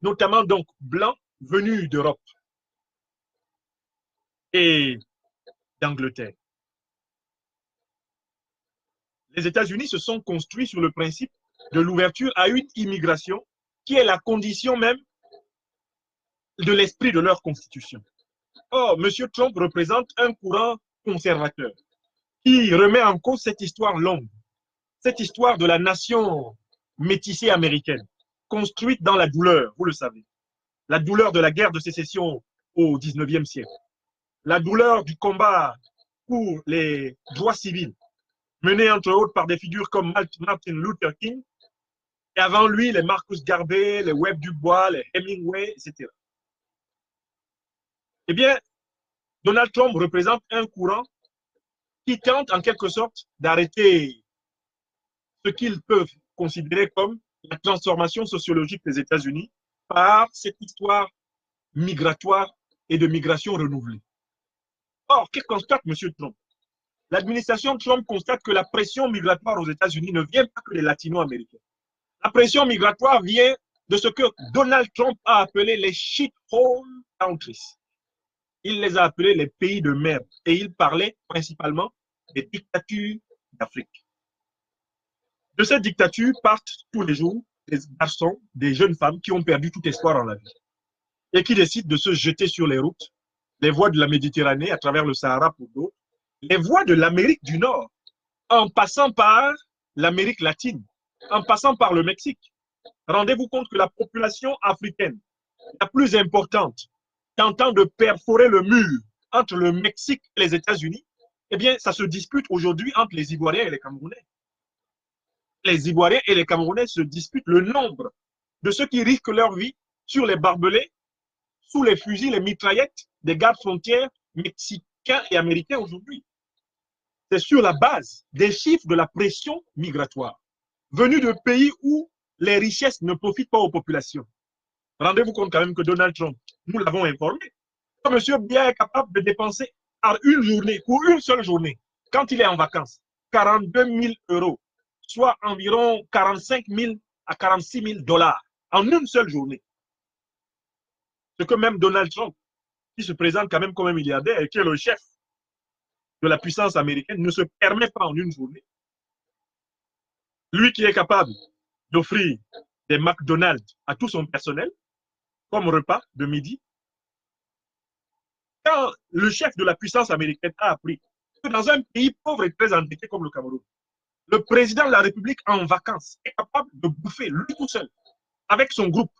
notamment donc blancs, venus d'Europe et d'Angleterre. Les États-Unis se sont construits sur le principe de l'ouverture à une immigration qui est la condition même de l'esprit de leur constitution. Or, M. Trump représente un courant conservateur qui remet en cause cette histoire longue, cette histoire de la nation métissée américaine, construite dans la douleur, vous le savez, la douleur de la guerre de sécession au 19e siècle, la douleur du combat pour les droits civils, mené entre autres par des figures comme Martin Luther King, et avant lui, les Marcus Garvey, les Webb Dubois, les Hemingway, etc. Eh bien, Donald Trump représente un courant qui tente en quelque sorte d'arrêter ce qu'ils peuvent considérer comme la transformation sociologique des États-Unis par cette histoire migratoire et de migration renouvelée. Or, que constate M. Trump? L'administration Trump constate que la pression migratoire aux États-Unis ne vient pas que des latino-américains. La pression migratoire vient de ce que Donald Trump a appelé les shithole countries. Il les a appelés les pays de merde et il parlait principalement des dictatures d'Afrique. De cette dictature partent tous les jours des garçons, des jeunes femmes qui ont perdu tout espoir en la vie et qui décident de se jeter sur les routes, les voies de la Méditerranée à travers le Sahara pour d'autres, les voies de l'Amérique du Nord, en passant par l'Amérique latine, en passant par le Mexique. Rendez-vous compte que la population africaine la plus importante tentant de perforer le mur entre le Mexique et les États-Unis, eh bien, ça se dispute aujourd'hui entre les Ivoiriens et les Camerounais. Les Ivoiriens et les Camerounais se disputent le nombre de ceux qui risquent leur vie sur les barbelés, sous les fusils, les mitraillettes des gardes frontières mexicains et américains aujourd'hui. C'est sur la base des chiffres de la pression migratoire, venus de pays où les richesses ne profitent pas aux populations. Rendez-vous compte quand même que Donald Trump, nous l'avons informé, que M. Biya est capable de dépenser en une journée, pour une seule journée, quand il est en vacances, 42 000 euros, soit environ 45 000 à 46 000 dollars en une seule journée. Ce que même Donald Trump, qui se présente quand même comme un milliardaire et qui est le chef de la puissance américaine, ne se permet pas en une journée. Lui qui est capable d'offrir des McDonald's à tout son personnel, comme repas de midi, quand le chef de la puissance américaine a appris que dans un pays pauvre et très endetté comme le Cameroun, le président de la République en vacances est capable de bouffer lui tout seul, avec son groupe,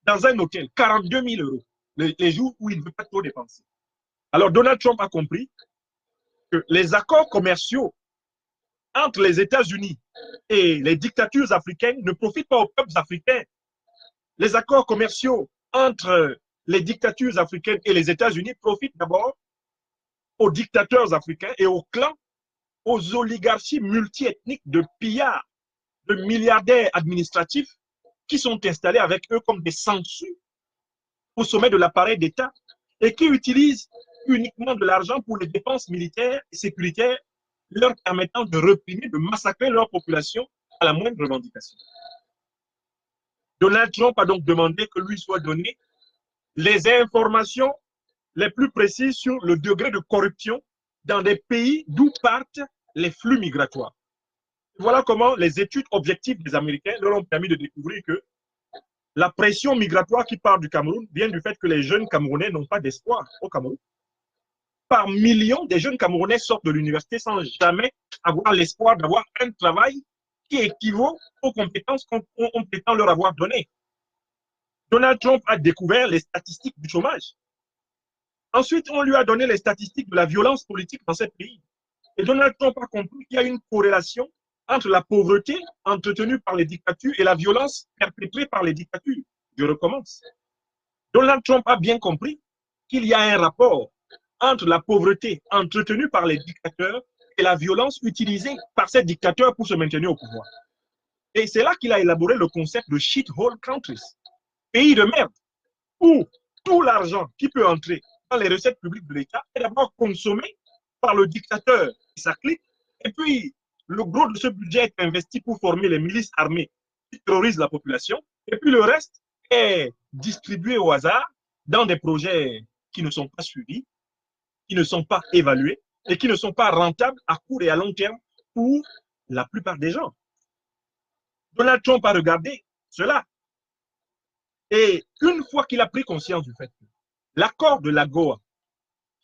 dans un hôtel, 42 000 euros, les jours où il ne veut pas trop dépenser. Alors Donald Trump a compris que les accords commerciaux entre les États-Unis et les dictatures africaines ne profitent pas aux peuples africains. Les accords commerciaux entre les dictatures africaines et les États-Unis profitent d'abord aux dictateurs africains et aux clans, aux oligarchies multiethniques de pillards, de milliardaires administratifs qui sont installés avec eux comme des sangsues au sommet de l'appareil d'État et qui utilisent uniquement de l'argent pour les dépenses militaires et sécuritaires, leur permettant de réprimer, de massacrer leur population à la moindre revendication. Donald Trump a donc demandé que lui soient données les informations les plus précises sur le degré de corruption dans des pays d'où partent les flux migratoires. Voilà comment les études objectives des Américains leur ont permis de découvrir que la pression migratoire qui part du Cameroun vient du fait que les jeunes Camerounais n'ont pas d'espoir au Cameroun. Par millions, des jeunes Camerounais sortent de l'université sans jamais avoir l'espoir d'avoir un travail qui équivaut aux compétences qu'on prétend leur avoir données. Donald Trump a découvert les statistiques du chômage. Ensuite, on lui a donné les statistiques de la violence politique dans ce pays. Et Donald Trump a compris qu'il y a une corrélation entre la pauvreté entretenue par les dictatures et la violence perpétrée par les dictatures. Je recommence. Donald Trump a bien compris qu'il y a un rapport entre la pauvreté entretenue par les dictateurs et la violence utilisée par ces dictateurs pour se maintenir au pouvoir. Et c'est là qu'il a élaboré le concept de shithole countries, pays de merde, où tout l'argent qui peut entrer dans les recettes publiques de l'État est d'abord consommé par le dictateur et sa clique, et puis le gros de ce budget est investi pour former les milices armées qui terrorisent la population, et puis le reste est distribué au hasard dans des projets qui ne sont pas suivis, qui ne sont pas évalués et qui ne sont pas rentables à court et à long terme pour la plupart des gens. Donald Trump a regardé cela. Et une fois qu'il a pris conscience du fait que l'accord de l'AGOA,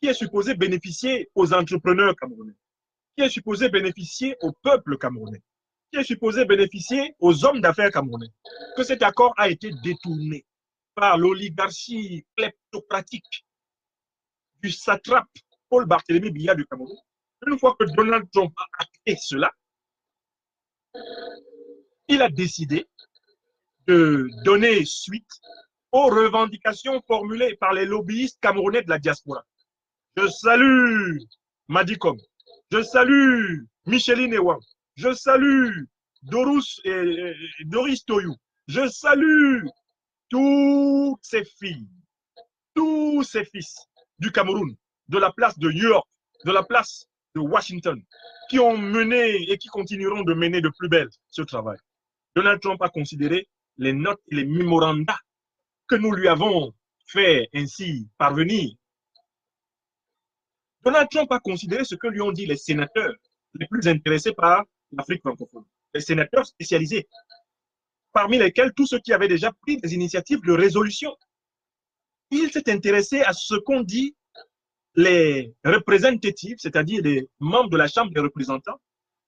qui est supposé bénéficier aux entrepreneurs camerounais, qui est supposé bénéficier au peuple camerounais, qui est supposé bénéficier aux hommes d'affaires camerounais, que cet accord a été détourné par l'oligarchie kleptocratique du satrape Paul Barthélémy Biya du Cameroun. Une fois que Donald Trump a acté cela, il a décidé de donner suite aux revendications formulées par les lobbyistes camerounais de la diaspora. Je salue Madikom, je salue Micheline Ewan, je salue Doris Toyou, je salue toutes ces filles, tous ces fils du Cameroun, de la place de New York, de la place de Washington, qui ont mené et qui continueront de mener de plus belle ce travail. Donald Trump a considéré les notes et les mémorandums que nous lui avons fait ainsi parvenir. Donald Trump a considéré ce que lui ont dit les sénateurs les plus intéressés par l'Afrique francophone, les sénateurs spécialisés, parmi lesquels tous ceux qui avaient déjà pris des initiatives de résolution. Il s'est intéressé à ce qu'ont dit les représentatifs, c'est-à-dire les membres de la Chambre des représentants,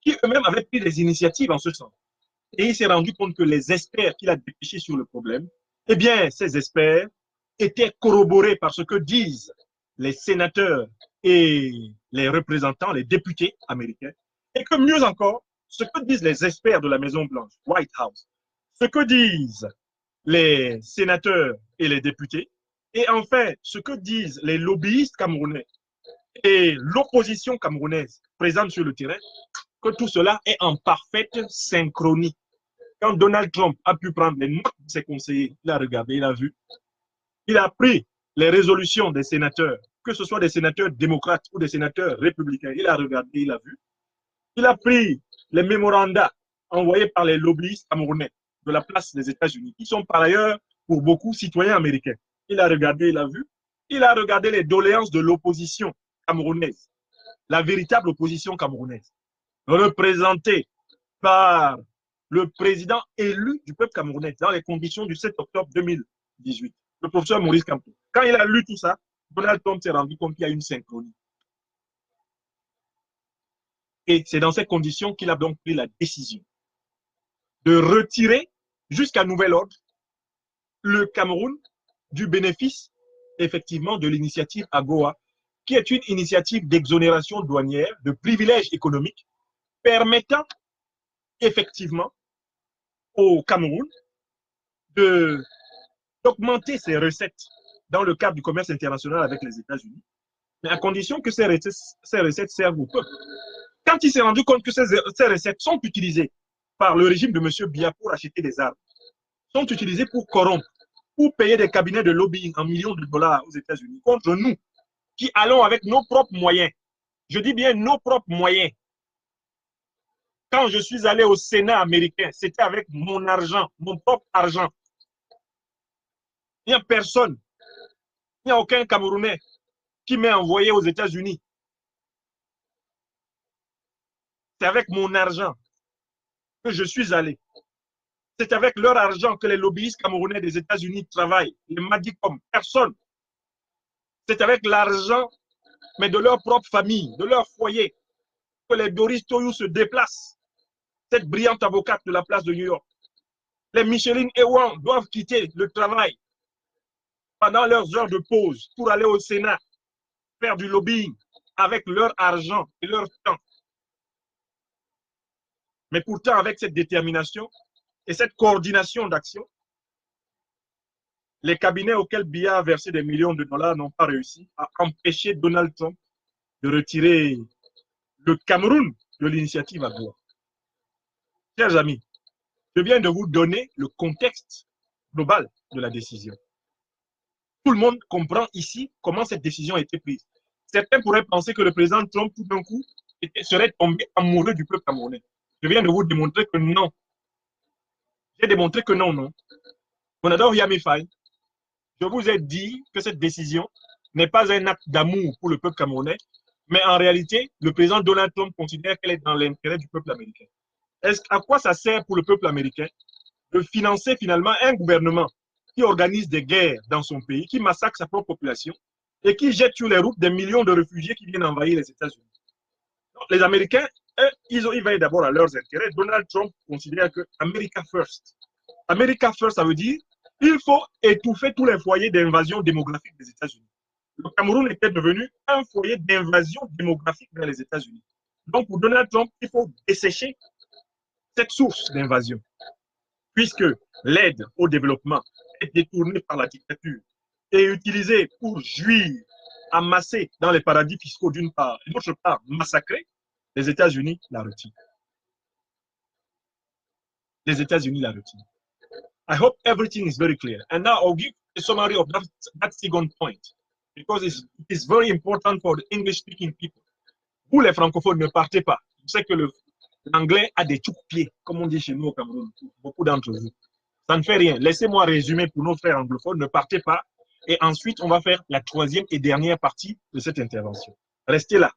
qui eux-mêmes avaient pris des initiatives en ce sens. Et il s'est rendu compte que les experts qu'il a dépêchés sur le problème, eh bien, ces experts étaient corroborés par ce que disent les sénateurs et les représentants, les députés américains, et que mieux encore, ce que disent les experts de la Maison-Blanche, White House, ce que disent les sénateurs et les députés, et enfin, ce que disent les lobbyistes camerounais et l'opposition camerounaise présente sur le terrain, que tout cela est en parfaite synchronie. Quand Donald Trump a pu prendre les notes de ses conseillers, il a regardé, il a vu, il a pris les résolutions des sénateurs, que ce soit des sénateurs démocrates ou des sénateurs républicains, il a regardé, il a vu, il a pris les mémorandums envoyés par les lobbyistes camerounais de la place des États-Unis, qui sont par ailleurs pour beaucoup citoyens américains. Il a regardé, il a vu, il a regardé les doléances de l'opposition camerounaise, la véritable opposition camerounaise, représentée par le président élu du peuple camerounais dans les conditions du 7 octobre 2018, le professeur Maurice Kamto. Quand il a lu tout ça, Donald Trump s'est rendu compte qu'il y a une synchronie. Et c'est dans ces conditions qu'il a donc pris la décision de retirer jusqu'à nouvel ordre le Cameroun du bénéfice effectivement de l'initiative AGOA, qui est une initiative d'exonération douanière, de privilèges économiques, permettant effectivement au Cameroun d'augmenter ses recettes dans le cadre du commerce international avec les États-Unis, mais à condition que ces recettes servent au peuple. Quand il s'est rendu compte que ces recettes sont utilisées par le régime de M. Biya pour acheter des armes, sont utilisées pour corrompre, pour payer des cabinets de lobbying en millions de dollars aux États-Unis contre nous, qui allons avec nos propres moyens. Je dis bien nos propres moyens. Quand je suis allé au Sénat américain, c'était avec mon argent, mon propre argent. Il n'y a personne, il n'y a aucun Camerounais qui m'est envoyé aux États-Unis. C'est avec mon argent que je suis allé. C'est avec leur argent que les lobbyistes camerounais des États-Unis travaillent. Les Madicom, personne. C'est avec l'argent, mais de leur propre famille, de leur foyer, que les Doris Toyou se déplacent. Cette brillante avocate de la place de New York. Les Micheline Ewan doivent quitter le travail pendant leurs heures de pause pour aller au Sénat, faire du lobbying avec leur argent et leur temps. Mais pourtant, avec cette détermination et cette coordination d'action, les cabinets auxquels Biya a versé des millions de dollars n'ont pas réussi à empêcher Donald Trump de retirer le Cameroun de l'initiative AGOA. Chers amis, je viens de vous donner le contexte global de la décision. Tout le monde comprend ici comment cette décision a été prise. Certains pourraient penser que le président Trump, tout d'un coup, serait tombé amoureux du peuple camerounais. Je viens de vous démontrer que non. J'ai démontré que non, non. Mon adore Yamifai, je vous ai dit que cette décision n'est pas un acte d'amour pour le peuple camerounais, mais en réalité, le président Donald Trump considère qu'elle est dans l'intérêt du peuple américain. À quoi ça sert pour le peuple américain de financer finalement un gouvernement qui organise des guerres dans son pays, qui massacre sa propre population et qui jette sur les routes des millions de réfugiés qui viennent envahir les États-Unis. Les Américains, eux, ils veillent d'abord à leurs intérêts. Donald Trump considère que America First. America First, ça veut dire il faut étouffer tous les foyers d'invasion démographique des États-Unis. Le Cameroun était devenu un foyer d'invasion démographique vers les États-Unis. Donc, pour Donald Trump, il faut dessécher cette source d'invasion, puisque l'aide au développement est détournée par la dictature et utilisée pour jouir, amasser dans les paradis fiscaux d'une part, et d'autre part, massacrer, les États-Unis la retirent. Les États-Unis la retirent. I hope everything is very clear. And now I'll give a summary of that second point, because it is very important for the English-speaking people. Vous, les francophones, ne partez pas. Je sais que l'anglais a des pieds, comme on dit chez nous au Cameroun, beaucoup d'entre vous. Ça ne fait rien. Laissez-moi résumer pour nos frères anglophones. Ne partez pas. Et ensuite, on va faire la troisième et dernière partie de cette intervention. Restez là.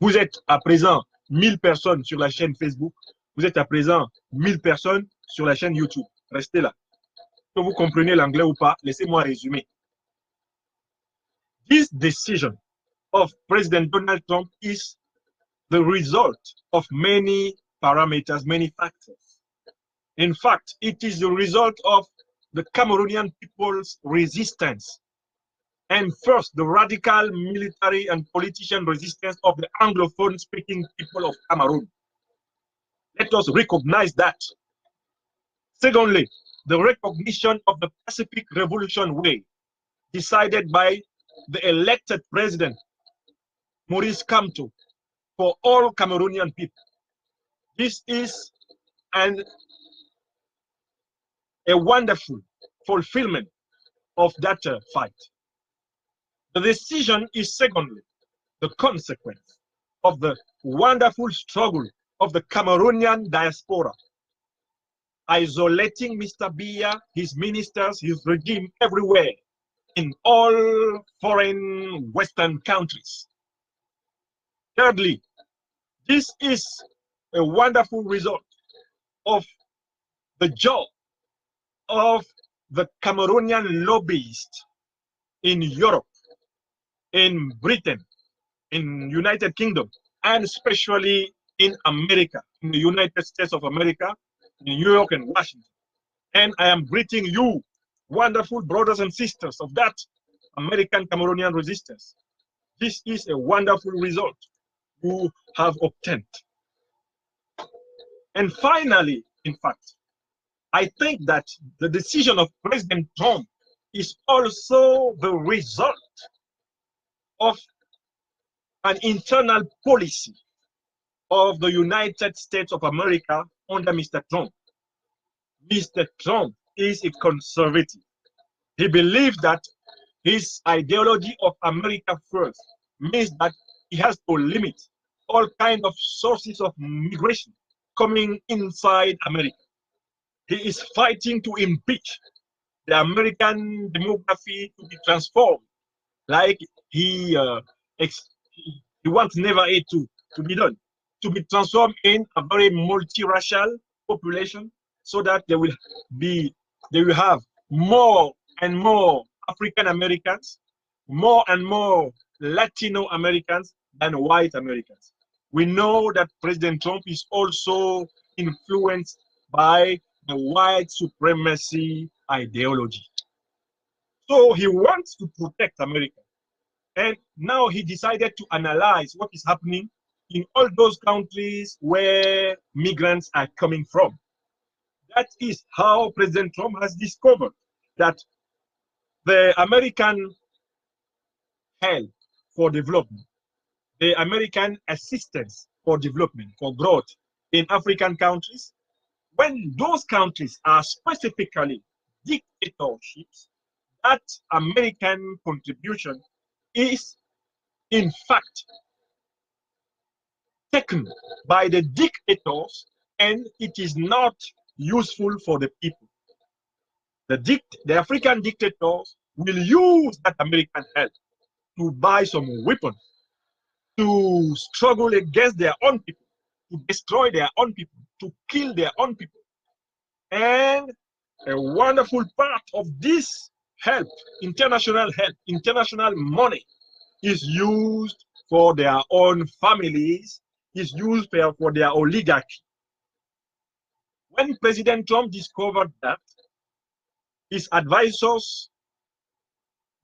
Vous êtes à présent 1000 personnes sur la chaîne Facebook. Vous êtes à présent 1000 personnes sur la chaîne YouTube. Restez là. Que vous compreniez l'anglais ou pas, laissez-moi résumer. This decision of President Donald Trump is the result of many parameters, many factors. In fact, it is the result of the Cameroonian people's resistance. And first, the radical military and politician resistance of the Anglophone-speaking people of Cameroon. Let us recognize that. Secondly, the recognition of the Pacific Revolution way, decided by the elected president, Maurice Kamto, for all Cameroonian people. This is a wonderful fulfillment of that fight. The decision is, secondly, the consequence of the wonderful struggle of the Cameroonian diaspora, isolating Mr. Biya, his ministers, his regime everywhere in all foreign Western countries. Thirdly, this is a wonderful result of the job of the Cameroonian lobbyists in Europe, in Britain, in United Kingdom, and especially in America, in the United States of America, in New York and Washington. And I am greeting you, wonderful brothers and sisters of that American Cameroonian resistance. This is a wonderful result you have obtained. And finally, in fact, I think that the decision of President Trump is also the result of an internal policy of the United States of America under Mr. Trump. Mr. Trump is a conservative. He believes that his ideology of America first means that he has to limit all kinds of sources of migration coming inside America. He is fighting to impeach the American demography to be transformed, like he wants never it to be done, to be transformed in a very multiracial population, so that they will have more and more African Americans, more and more Latino Americans than white Americans. We know that President Trump is also influenced by the white supremacy ideology. So he wants to protect America. And now he decided to analyze what is happening in all those countries where migrants are coming from. That is how President Trump has discovered that the American help for development, the American assistance for development, for growth in African countries, when those countries are specifically dictatorships, that American contribution is in fact taken by the dictators, and it is not useful for the people. The African dictators will use that American help to buy some weapons, to struggle against their own people, to destroy their own people, to kill their own people. And a wonderful part of this help, international money is used for their own families, is used for their oligarchy. When President Trump discovered that, his advisors,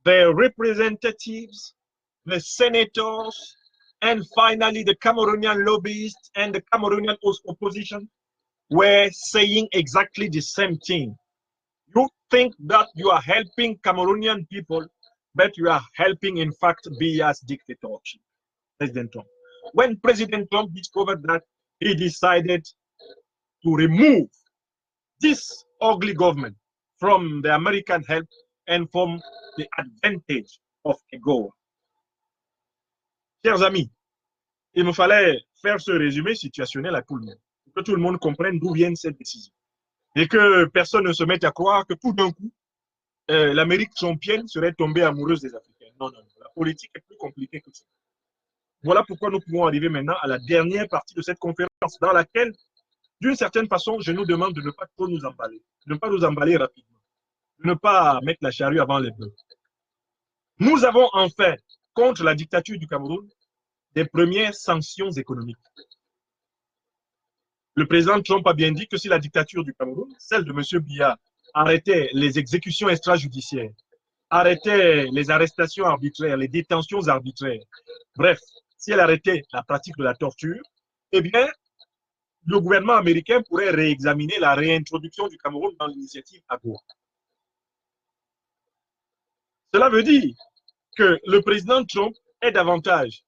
the representatives, the senators, and finally the Cameroonian lobbyists and the Cameroonian opposition were saying exactly the same thing. You think that you are helping Cameroonian people, but you are helping, in fact, Biya's dictatorship, President Trump. When President Trump discovered that, he decided to remove this ugly government from the American help and from the advantage of AGOA. Chers amis, il me fallait faire ce résumé situationnel à tout le monde, pour que tout le monde comprenne d'où viennent ces décisions. Et que personne ne se mette à croire que tout d'un coup, l'Amérique trumpienne serait tombée amoureuse des Africains. Non, non, non. La politique est plus compliquée que ça. Voilà pourquoi nous pouvons arriver maintenant à la dernière partie de cette conférence, dans laquelle, d'une certaine façon, je nous demande de ne pas trop nous emballer, de ne pas nous emballer rapidement, de ne pas mettre la charrue avant les bœufs. Nous avons enfin, contre la dictature du Cameroun, des premières sanctions économiques. Le président Trump a bien dit que si la dictature du Cameroun, celle de M. Biya, arrêtait les exécutions extrajudiciaires, arrêtait les arrestations arbitraires, les détentions arbitraires, bref, si elle arrêtait la pratique de la torture, eh bien, le gouvernement américain pourrait réexaminer la réintroduction du Cameroun dans l'initiative AGOA. Cela veut dire que le président Trump est davantage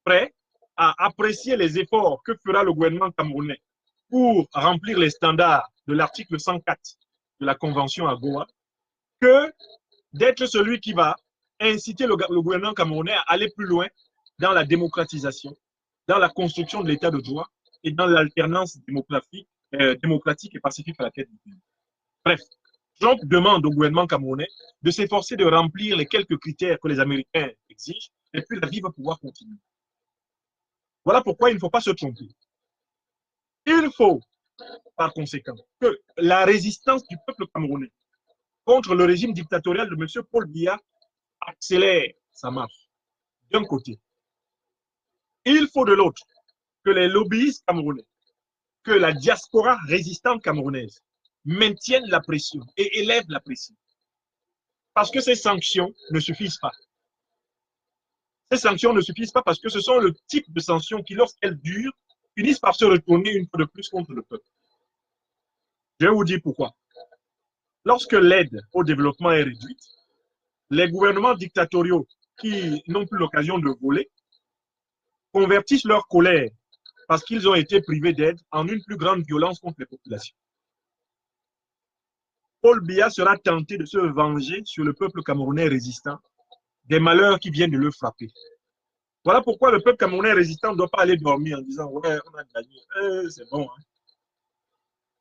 prêt à apprécier les efforts que fera le gouvernement camerounais pour remplir les standards de l'article 104 de la Convention AGOA que d'être celui qui va inciter le gouvernement camerounais à aller plus loin dans la démocratisation, dans la construction de l'état de droit et dans l'alternance démocratique et pacifique à la tête du pays. Bref, Trump demande au gouvernement camerounais de s'efforcer de remplir les quelques critères que les Américains exigent et puis la vie va pouvoir continuer. Voilà pourquoi il ne faut pas se tromper. Il faut, par conséquent, que la résistance du peuple camerounais contre le régime dictatorial de M. Paul Biya accélère sa marche, d'un côté. Il faut de l'autre que les lobbyistes camerounais, que la diaspora résistante camerounaise maintiennent la pression et élèvent la pression. Parce que ces sanctions ne suffisent pas. Ces sanctions ne suffisent pas parce que ce sont le type de sanctions qui, lorsqu'elles durent, finissent par se retourner une fois de plus contre le peuple. Je vais vous dire pourquoi. Lorsque l'aide au développement est réduite, les gouvernements dictatoriaux qui n'ont plus l'occasion de voler convertissent leur colère parce qu'ils ont été privés d'aide en une plus grande violence contre les populations. Paul Biya sera tenté de se venger sur le peuple camerounais résistant des malheurs qui viennent de le frapper. Voilà pourquoi le peuple camerounais résistant ne doit pas aller dormir en disant « ouais, on a gagné, c'est bon. Hein. »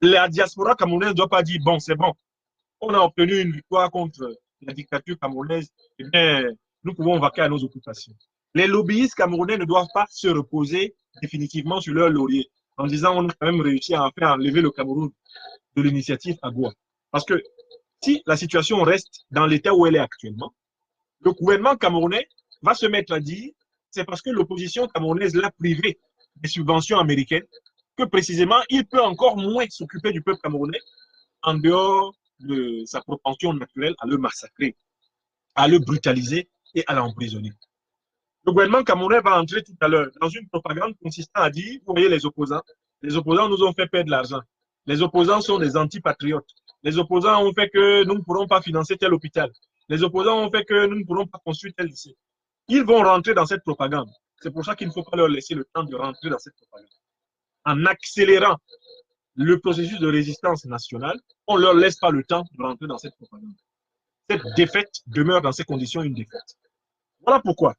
La diaspora camerounaise ne doit pas dire « bon, c'est bon, on a obtenu une victoire contre la dictature camerounaise, eh bien, nous pouvons vaquer à nos occupations. » Les lobbyistes camerounais ne doivent pas se reposer définitivement sur leur laurier en disant « on a quand même réussi à faire enlever le Cameroun de l'initiative AGOA. » Parce que si la situation reste dans l'état où elle est actuellement, le gouvernement camerounais va se mettre à dire c'est parce que l'opposition camerounaise l'a privé des subventions américaines que précisément il peut encore moins s'occuper du peuple camerounais en dehors de sa propension naturelle à le massacrer, à le brutaliser et à l'emprisonner. Le gouvernement camerounais va entrer tout à l'heure dans une propagande consistant à dire, vous voyez les opposants nous ont fait perdre l'argent. Les opposants sont des antipatriotes. Les opposants ont fait que nous ne pourrons pas financer tel hôpital. Les opposants ont fait que nous ne pourrons pas construire tel lycée. Ils vont rentrer dans cette propagande. C'est pour ça qu'il ne faut pas leur laisser le temps de rentrer dans cette propagande. En accélérant le processus de résistance nationale, on ne leur laisse pas le temps de rentrer dans cette propagande. Cette défaite demeure dans ces conditions une défaite. Voilà pourquoi,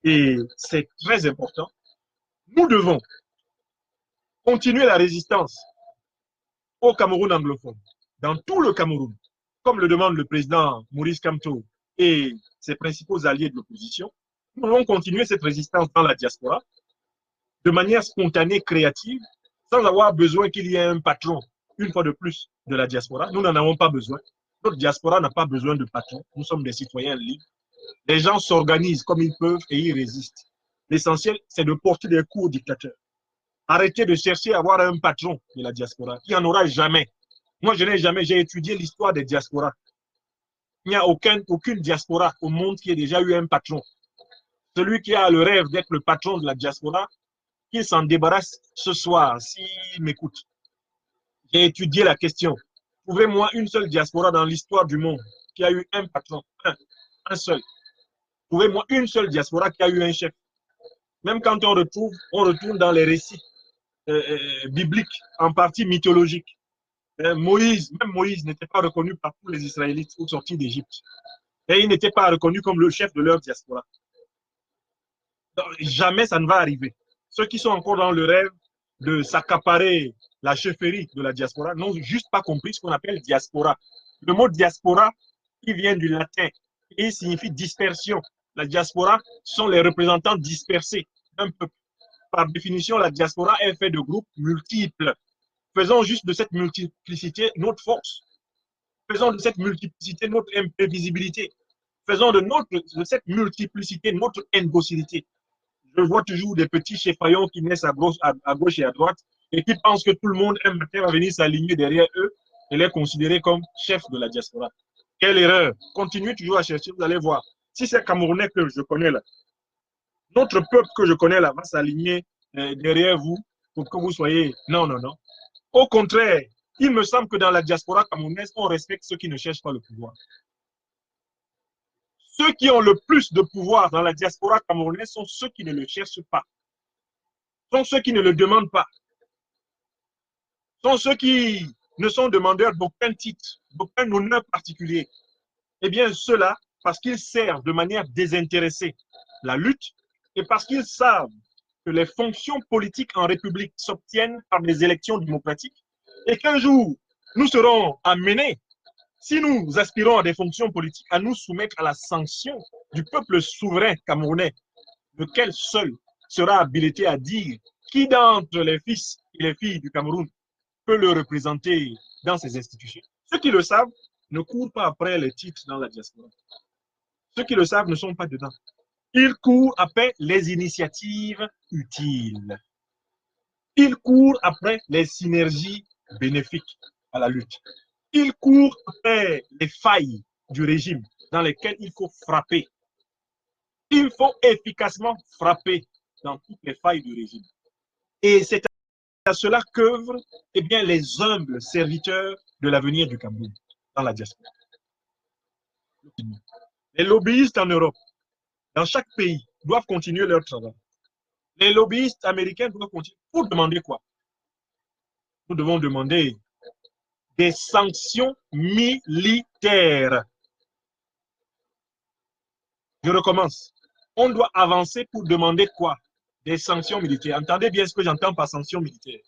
et c'est très important, nous devons continuer la résistance au Cameroun anglophone, dans tout le Cameroun, comme le demande le président Maurice Kamto et ses principaux alliés de l'opposition. Nous devons continuer cette résistance dans la diaspora de manière spontanée, créative, sans avoir besoin qu'il y ait un patron, une fois de plus, de la diaspora. Nous n'en avons pas besoin. Notre diaspora n'a pas besoin de patron. Nous sommes des citoyens libres. Les gens s'organisent comme ils peuvent et ils résistent. L'essentiel, c'est de porter des coups aux dictateurs. Arrêtez de chercher à avoir un patron de la diaspora. Il n'y en aura jamais. Moi, je n'ai jamais, j'ai étudié l'histoire des diasporas. Il n'y a aucune diaspora au monde qui ait déjà eu un patron. Celui qui a le rêve d'être le patron de la diaspora, qu'il s'en débarrasse ce soir, s'il m'écoute. J'ai étudié la question. Trouvez-moi une seule diaspora dans l'histoire du monde qui a eu un patron. Un seul. Trouvez-moi une seule diaspora qui a eu un chef. Même quand on retourne dans les récits bibliques, en partie mythologiques. Même Moïse n'était pas reconnu par tous les Israélites au sortir d'Égypte. Et il n'était pas reconnu comme le chef de leur diaspora. Donc, jamais ça ne va arriver. Ceux qui sont encore dans le rêve de s'accaparer la chefferie de la diaspora n'ont juste pas compris ce qu'on appelle diaspora. Le mot diaspora, qui vient du latin, et signifie dispersion. La diaspora sont les représentants dispersés d'un peuple. Par définition, la diaspora est faite de groupes multiples. Faisons juste de cette multiplicité notre force. Faisons de cette multiplicité notre imprévisibilité. Faisons de cette multiplicité notre indocilité. Je vois toujours des petits cheffaillons qui naissent à gauche et à droite et qui pensent que tout le monde un matin va venir s'aligner derrière eux et les considérer comme chefs de la diaspora. Quelle erreur! Continuez toujours à chercher, vous allez voir. Si c'est Camerounais que je connais là, notre peuple que je connais là va s'aligner derrière vous pour que vous soyez... Non, non, non. Au contraire, il me semble que dans la diaspora camerounaise, on respecte ceux qui ne cherchent pas le pouvoir. Ceux qui ont le plus de pouvoir dans la diaspora camerounaise sont ceux qui ne le cherchent pas, sont ceux qui ne le demandent pas, sont ceux qui ne sont demandeurs d'aucun titre, d'aucun honneur particulier. Eh bien, ceux-là, parce qu'ils servent de manière désintéressée la lutte et parce qu'ils savent que les fonctions politiques en République s'obtiennent par des élections démocratiques et qu'un jour, nous serons amenés, si nous aspirons à des fonctions politiques, à nous soumettre à la sanction du peuple souverain camerounais, lequel seul sera habilité à dire qui d'entre les fils et les filles du Cameroun peut le représenter dans ces institutions. Ceux qui le savent ne courent pas après les titres dans la diaspora. Ceux qui le savent ne sont pas dedans. Ils courent après les initiatives utiles. Ils courent après les synergies bénéfiques à la lutte. Ils courent après les failles du régime dans lesquelles il faut frapper. Il faut efficacement frapper dans toutes les failles du régime. Et c'est à cela qu'œuvrent les humbles serviteurs de l'avenir du Cameroun dans la diaspora. Les lobbyistes en Europe, dans chaque pays, doivent continuer leur travail. Les lobbyistes américains doivent continuer. Pour demander quoi? Nous devons demander des sanctions militaires. Je recommence. On doit avancer pour demander quoi? Des sanctions militaires. Entendez bien ce que j'entends par sanctions militaires.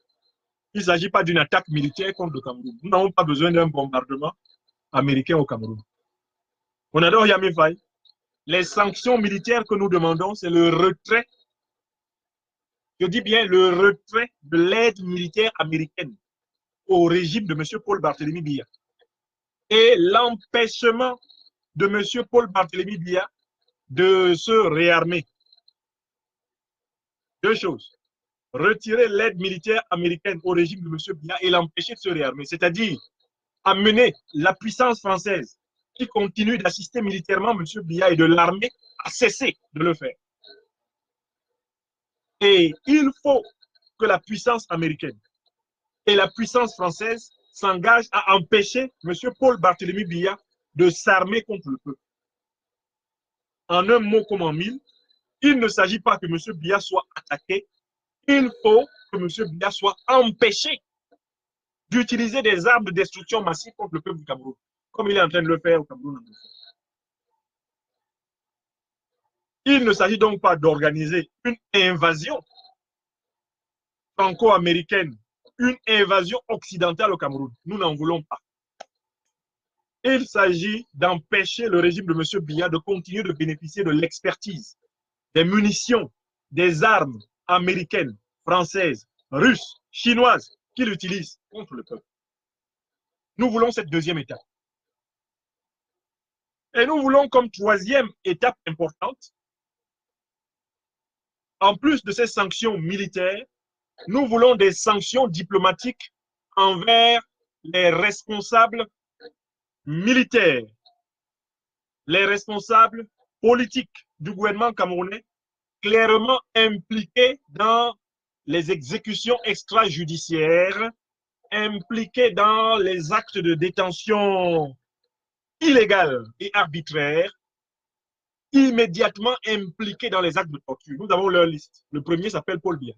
Il ne s'agit pas d'une attaque militaire contre le Cameroun. Nous n'avons pas besoin d'un bombardement américain au Cameroun. On adore Yamé Faye. Les sanctions militaires que nous demandons, c'est le retrait, je dis bien le retrait de l'aide militaire américaine au régime de M. Paul Barthélémy Biya et l'empêchement de M. Paul Barthélémy Biya de se réarmer. Deux choses. Retirer l'aide militaire américaine au régime de M. Biya et l'empêcher de se réarmer, c'est-à-dire amener la puissance française qui continue d'assister militairement M. Biya et de l'armée à cesser de le faire. Et il faut que la puissance américaine et la puissance française s'engagent à empêcher M. Paul Barthélémy Biya de s'armer contre le peuple. En un mot comme en mille, il ne s'agit pas que M. Biya soit attaqué, il faut que M. Biya soit empêché d'utiliser des armes de destruction massive contre le peuple du Cameroun, comme il est en train de le faire au Cameroun. Il ne s'agit donc pas d'organiser une invasion franco-américaine, une invasion occidentale au Cameroun. Nous n'en voulons pas. Il s'agit d'empêcher le régime de M. Biya de continuer de bénéficier de l'expertise, des munitions, des armes américaines, françaises, russes, chinoises qu'il utilise contre le peuple. Nous voulons cette deuxième étape. Et nous voulons comme troisième étape importante, en plus de ces sanctions militaires, nous voulons des sanctions diplomatiques envers les responsables militaires, les responsables politiques du gouvernement camerounais, clairement impliqués dans les exécutions extrajudiciaires, impliqués dans les actes de détention illégale et arbitraire, immédiatement impliqués dans les actes de torture. Nous avons leur liste. Le premier s'appelle Paul Biya.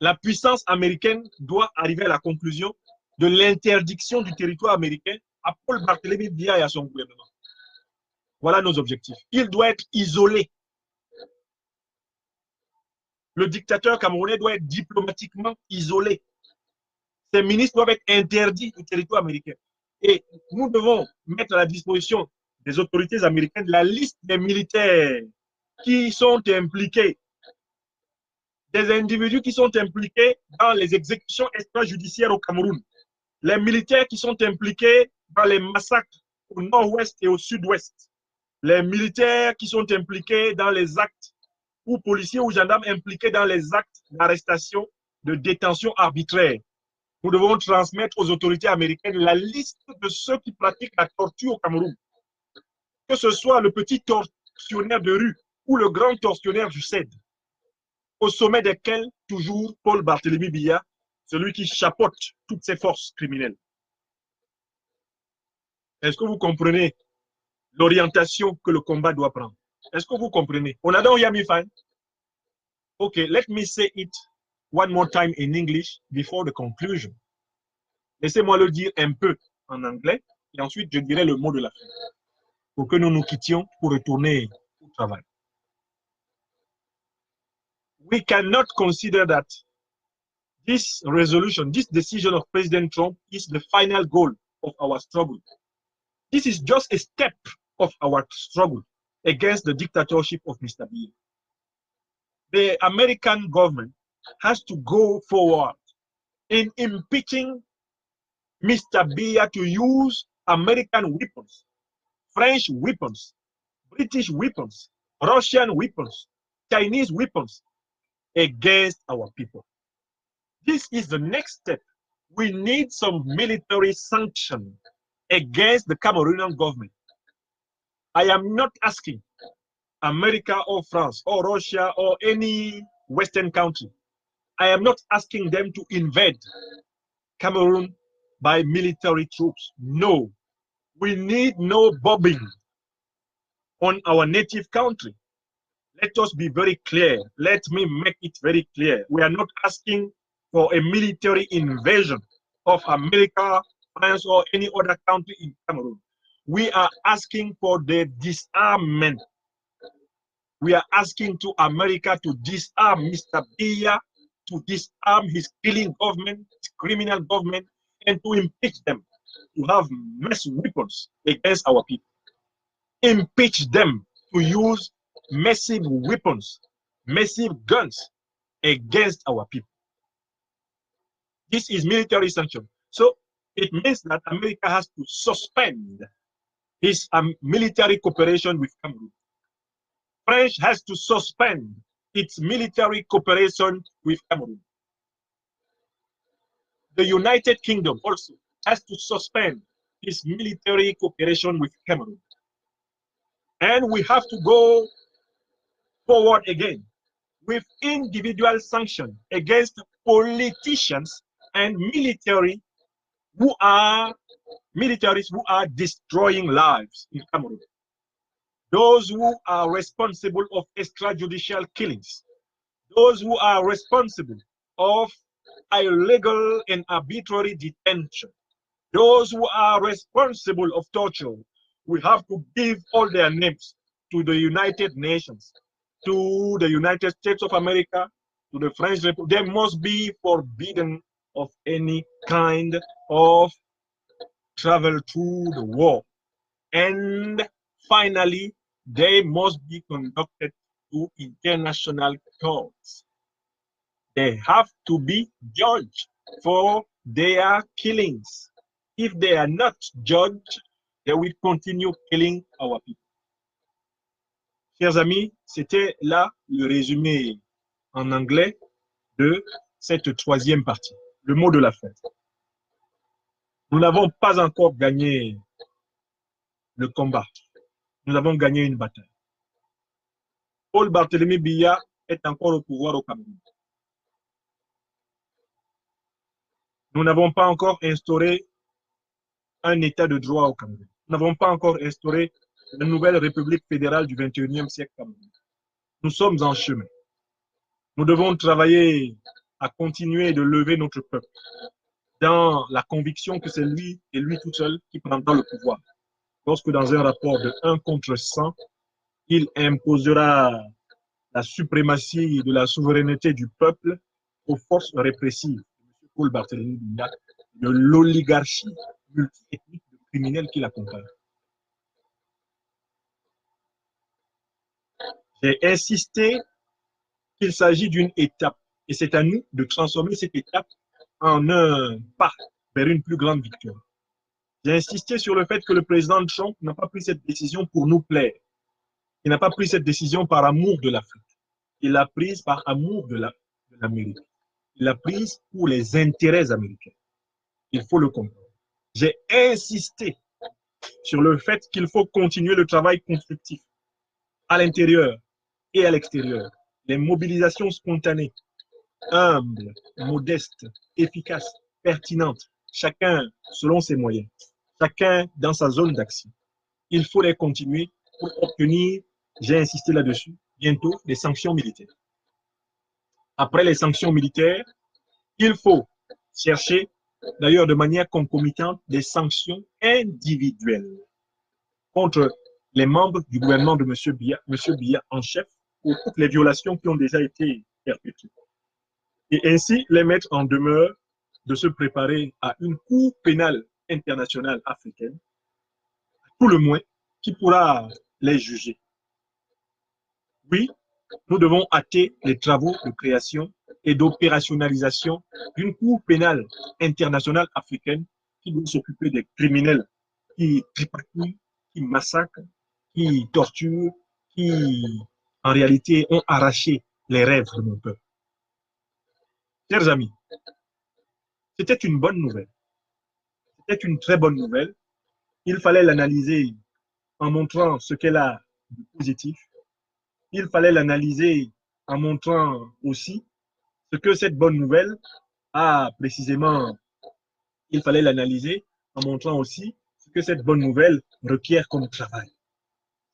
La puissance américaine doit arriver à la conclusion de l'interdiction du territoire américain à Paul Barthélémy Biya et à son gouvernement. Voilà nos objectifs. Il doit être isolé. Le dictateur camerounais doit être diplomatiquement isolé. Ses ministres doivent être interdits du territoire américain. Et nous devons mettre à la disposition des autorités américaines la liste des militaires qui sont impliqués, des individus qui sont impliqués dans les exécutions extrajudiciaires au Cameroun, les militaires qui sont impliqués dans les massacres au nord-ouest et au sud-ouest, les militaires qui sont impliqués dans les actes, ou policiers ou gendarmes impliqués dans les actes d'arrestation, de détention arbitraire. Nous devons transmettre aux autorités américaines la liste de ceux qui pratiquent la torture au Cameroun. Que ce soit le petit tortionnaire de rue ou le grand tortionnaire du CED, au sommet desquels toujours Paul Barthélémy Biya, celui qui chapeaute toutes ces forces criminelles. Est-ce que vous comprenez l'orientation que le combat doit prendre? Est-ce que vous comprenez? On a donc Yami Fan. Okay, let me say it one more time in English before the conclusion. Laissez-moi le dire un peu en anglais et ensuite je dirai le mot de la fin pour que nous nous quittions pour retourner au travail. We cannot consider that this resolution, this decision of President Trump is the final goal of our struggle. This is just a step of our struggle against the dictatorship of Mr. Biya. The American government has to go forward in impeaching Mr. Biya to use American weapons, French weapons, British weapons, Russian weapons, Chinese weapons against our people. This is the next step. We need some military sanction against the Cameroonian government. I am not asking America or France or Russia or any Western country. I am not asking them to invade Cameroon by military troops. No, we need no bombing on our native country. Let us be very clear. Let me make it very clear. We are not asking for a military invasion of America, France, or any other country in Cameroon. We are asking for the disarmament. We are asking to America to disarm Mr. Biya, to disarm his killing government, his criminal government, and to impeach them, to have massive weapons against our people. Impeach them to use massive weapons, massive guns against our people. This is military sanction. So it means that America has to suspend its military cooperation with Cameroon. France has to suspend its military cooperation with Cameroon. The United Kingdom also has to suspend its military cooperation with Cameroon. And we have to go forward again with individual sanctions against politicians and militaries who are destroying lives in Cameroon. Those who are responsible of extrajudicial killings, those who are responsible of illegal and arbitrary detention, those who are responsible of torture. We have to give all their names to the United Nations, to the United States of America, to the French Republic. They must be forbidden of any kind of travel to the war. And finally, they must be conducted to international courts. They have to be judged for they are killings. If they are not judged, they will continue killing our people. Chers amis, c'était là le résumé en anglais de cette troisième partie. Le mot de la fin. Nous n'avons pas encore gagné le combat. Nous avons gagné une bataille. Paul Barthélemy Biya est encore au pouvoir au Cameroun. Nous n'avons pas encore instauré un état de droit au Cameroun. Nous n'avons pas encore instauré la nouvelle République fédérale du 21e siècle Cameroun. Nous sommes en chemin. Nous devons travailler à continuer de lever notre peuple dans la conviction que c'est lui et lui tout seul qui prendra le pouvoir. Lorsque dans un rapport de 1 contre 100, il imposera la suprématie de la souveraineté du peuple aux forces répressives, M. Paul Barthélemy Biya, de l'oligarchie multiethnique de criminels qui l'accompagnent. J'ai insisté qu'il s'agit d'une étape et c'est à nous de transformer cette étape en un pas vers une plus grande victoire. J'ai insisté sur le fait que le président Trump n'a pas pris cette décision pour nous plaire. Il n'a pas pris cette décision par amour de l'Afrique. Il l'a prise par amour de l'Amérique. Il l'a prise pour les intérêts américains. Il faut le comprendre. J'ai insisté sur le fait qu'il faut continuer le travail constructif à l'intérieur et à l'extérieur. Les mobilisations spontanées, humbles, modestes, efficaces, pertinentes, chacun selon ses moyens, chacun dans sa zone d'action. Il faut les continuer pour obtenir, j'ai insisté là-dessus, bientôt des sanctions militaires. Après les sanctions militaires, il faut chercher, d'ailleurs de manière concomitante, des sanctions individuelles contre les membres du gouvernement de M. Biya en chef pour toutes les violations qui ont déjà été perpétrées. Et ainsi les mettre en demeure de se préparer à une cour pénale internationale africaine, à tout le moins, qui pourra les juger. Oui, nous devons hâter les travaux de création et d'opérationnalisation d'une cour pénale internationale africaine qui doit s'occuper des criminels qui tripatouillent, qui massacrent, qui torturent, qui, en réalité, ont arraché les rêves de mon peuple. Chers amis, c'était une bonne nouvelle. C'était une très bonne nouvelle. Il fallait l'analyser en montrant ce qu'elle a de positif. Il fallait l'analyser en montrant aussi ce que cette bonne nouvelle a précisément. Il fallait l'analyser en montrant aussi ce que cette bonne nouvelle requiert comme travail.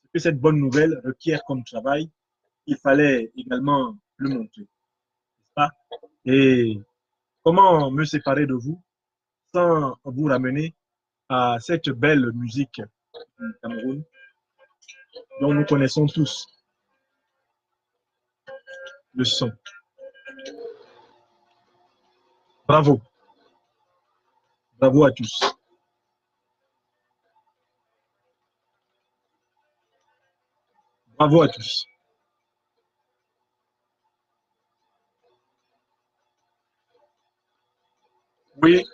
Ce que cette bonne nouvelle requiert comme travail, il fallait également le montrer. Et comment me séparer de vous sans vous ramener à cette belle musique du Cameroun dont nous connaissons tous le son. Bravo. Bravo à tous. Bravo à tous. Oui,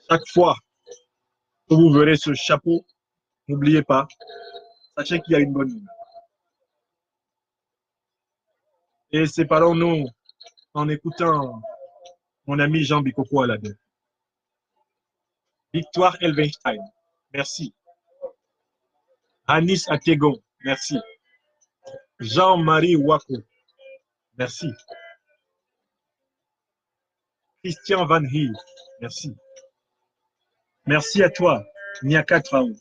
chaque fois que vous verrez ce chapeau, n'oubliez pas, sachez qu'il y a une bonne nouvelle. Et séparons-nous en écoutant mon ami Jean Bikoko Aladin. Victoire Elvenstein, merci. Anis Ategon, merci. Jean-Marie Wako, merci. Christian Van Hill, merci. Merci à toi, Niaka Traou.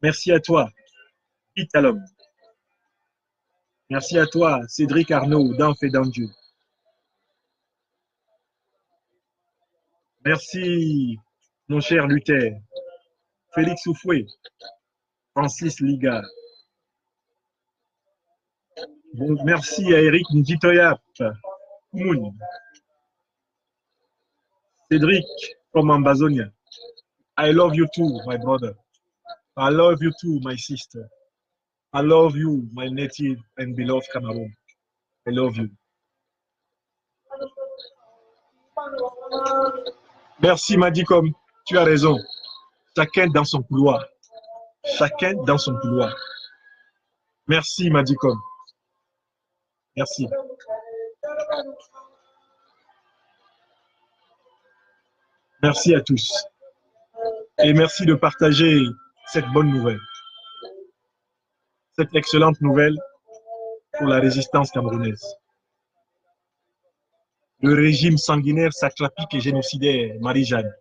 Merci à toi, Italom. Merci à toi, Cédric Arnaud, d'Enfé d'Andieu. Merci, mon cher Luther. Félix Soufoué, Francis Liga. Bon, merci à Eric Njitoyap, Moun. Cédric from Ambazonia. I love you too, my brother. I love you too, my sister. I love you, my native and beloved Cameroon. I love you. Merci Madicom, tu as raison. Chacun dans son couloir. Chacun dans son couloir. Merci Madicom. Merci. Merci à tous. Et merci de partager cette bonne nouvelle. Cette excellente nouvelle pour la résistance camerounaise. Le régime sanguinaire, satrapique et génocidaire, Marie-Jeanne.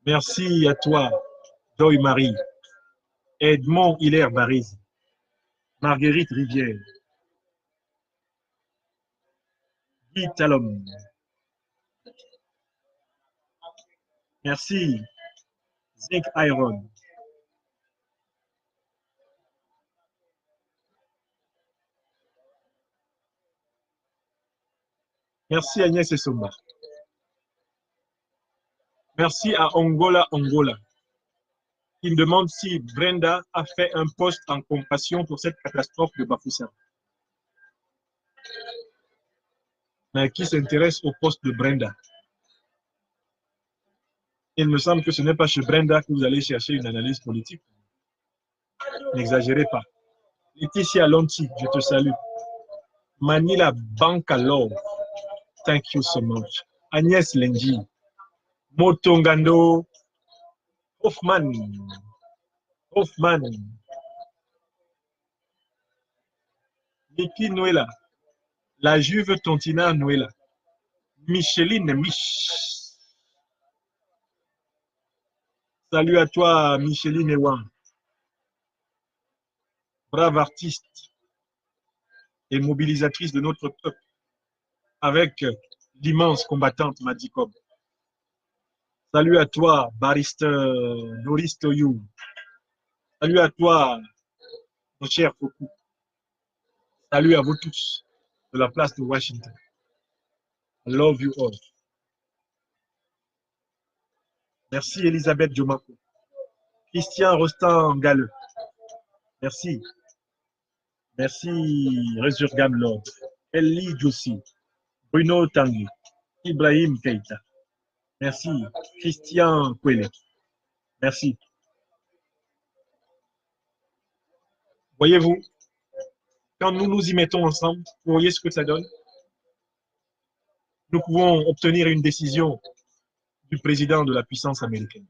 Merci à toi, Joy Marie, Edmond Hilaire Barise, Marguerite Rivière, Guy Talom. Merci, Zinc Iron. Merci Agnès Essomba. Merci à Angola Angola. Il me demande si Brenda a fait un post en compassion pour cette catastrophe de Bafoussam. Mais qui s'intéresse au poste de Brenda? Il me semble que ce n'est pas chez Brenda que vous allez chercher une analyse politique. N'exagérez pas. Laetitia Lonti, je te salue. Manila Bankalov, thank you so much. Agnès Lenji, Motongando, Hoffman, Niki Noëlla, la Juve Tontina Noëlla, Micheline Mich. Salut à toi, Micheline Ewan. Brave artiste et mobilisatrice de notre peuple, avec l'immense combattante Madicom. Salut à toi, barista Doris Toyou. Salut à toi, mon cher Foucault. Salut à vous tous de la place de Washington. I love you all. Merci Elisabeth Jomako. Christian Rostand Galleux. Merci. Merci Resurgam Lord. Ellie Joussi. Bruno Tanguy. Ibrahim Keita. Merci. Christian Kwele. Merci. Voyez-vous, quand nous nous y mettons ensemble, vous voyez ce que ça donne? Nous pouvons obtenir une décision du président de la puissance américaine.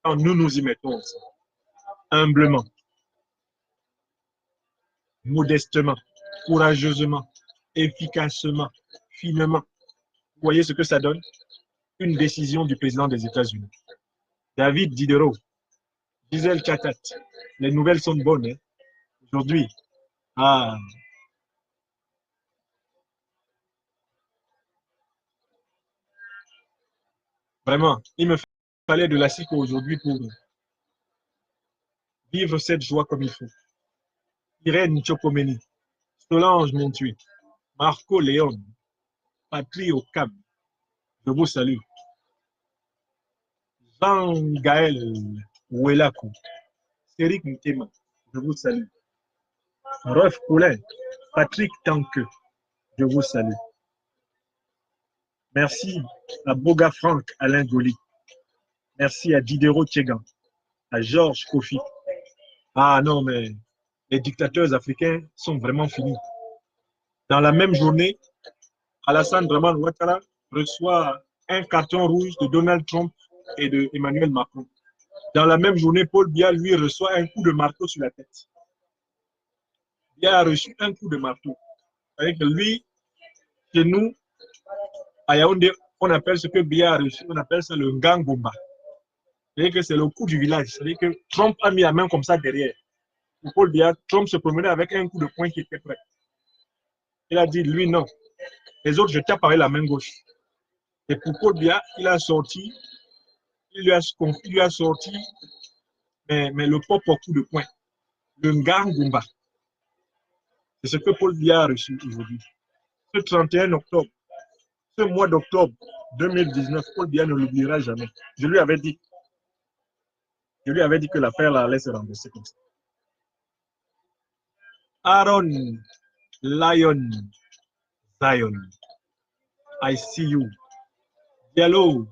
Quand nous nous y mettons ensemble, humblement, modestement, courageusement, efficacement, finement. Vous voyez ce que ça donne? Une décision du président des États-Unis. David Diderot, Gisèle Chatat, les nouvelles sont bonnes. Hein? Aujourd'hui, vraiment, il me fallait de la psycho aujourd'hui pour vivre cette joie comme il faut. Irène Chokomeni, Solange Montuy, Marco Léon, Patrick Ocam, je vous salue. Jean-Gaël Ouelakou, Céric Ntema, je vous salue. Rolf Poulin, Patrick Tanque, je vous salue. Merci à Boga Franck Alain Goli. Merci à Diderot Tchegan, à Georges Kofi. Ah non, mais les dictateurs africains sont vraiment finis. Dans la même journée, Alassane Draman Ouattara reçoit un carton rouge de Donald Trump et de Emmanuel Macron. Dans la même journée, Paul Biya, lui, reçoit un coup de marteau sur la tête. Biya a reçu un coup de marteau. Avec lui, chez nous, à Yaoundé, on appelle ce que Biya a reçu, on appelle ça le Ngangomba. C'est-à-dire que c'est le coup du village. C'est-à-dire que Trump a mis la main comme ça derrière. Pour Paul Biya, Trump se promenait avec un coup de poing qui était prêt. Il a dit, lui, non. Les autres, je tape avec la main gauche. Et pour Paul Biya, il a sorti, il lui a sorti, mais le propre coup de poing. Le Ngangomba. C'est ce que Paul Biya a reçu aujourd'hui. Ce 31 octobre, ce mois d'octobre 2019, Paul Biya ne l'oubliera jamais. Je lui avais dit, Je lui avais dit que l'affaire là allait se rembourser comme ça. Aaron, Lion, Zion, I see you. Diallo,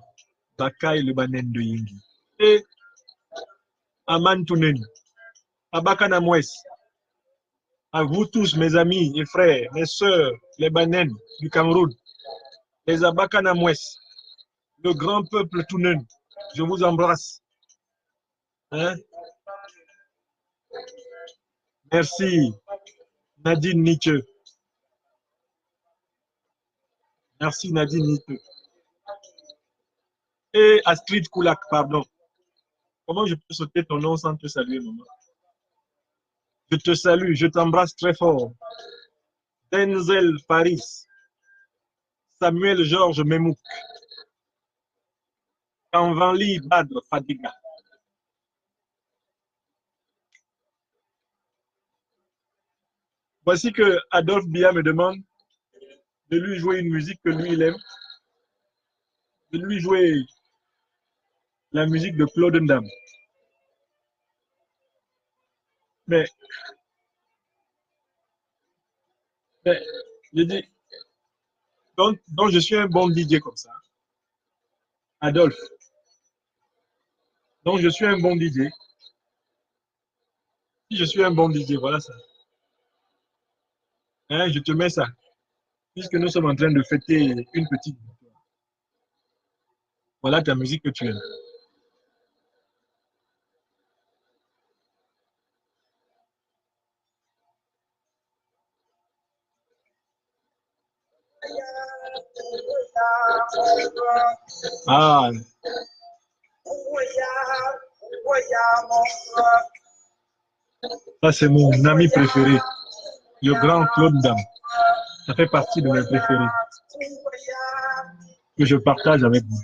Bakay le banen de Yingi. Et Aman Tounen, Abakana Mwes. À vous tous, mes amis et frères, mes soeurs, les Banen du Cameroun, les Abakana Mwes, le grand peuple Tounen, je vous embrasse. Hein? Merci, Nadine Nietzsche. Merci, Nadine Nietzsche. Et Astrid Koulak, pardon. Comment je peux sauter ton nom sans te saluer, maman? Je te salue, je t'embrasse très fort. Denzel Faris, Samuel Georges Memouk, Kanvanli Badr Fadiga. Voici que Adolphe Bia me demande de lui jouer une musique que lui il aime, de lui jouer la musique de Claude Ndam. Mais je dis, donc je suis un bon DJ comme ça. Adolphe, donc je suis un bon DJ. Si je suis un bon DJ, voilà ça. Hein, je te mets ça. Puisque nous sommes en train de fêter une petite victoire. Voilà ta musique que tu aimes. Ah, ça c'est mon ami préféré, le grand Claude Ndam. Ça fait partie de mes préférés que je partage avec vous.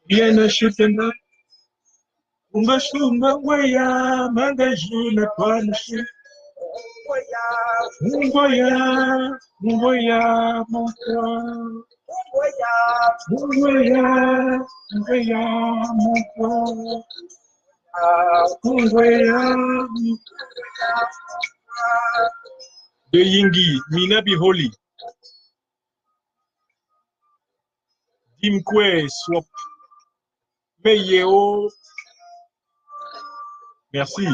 Bien chutena, umashuma waya, magajina panashi. Umboya, umboya, mon cœur. Umboya, umboya, mon cœur. Umboya, de Yingi, Minabi Holy. Dimkwe Swap. Meyeo. Merci.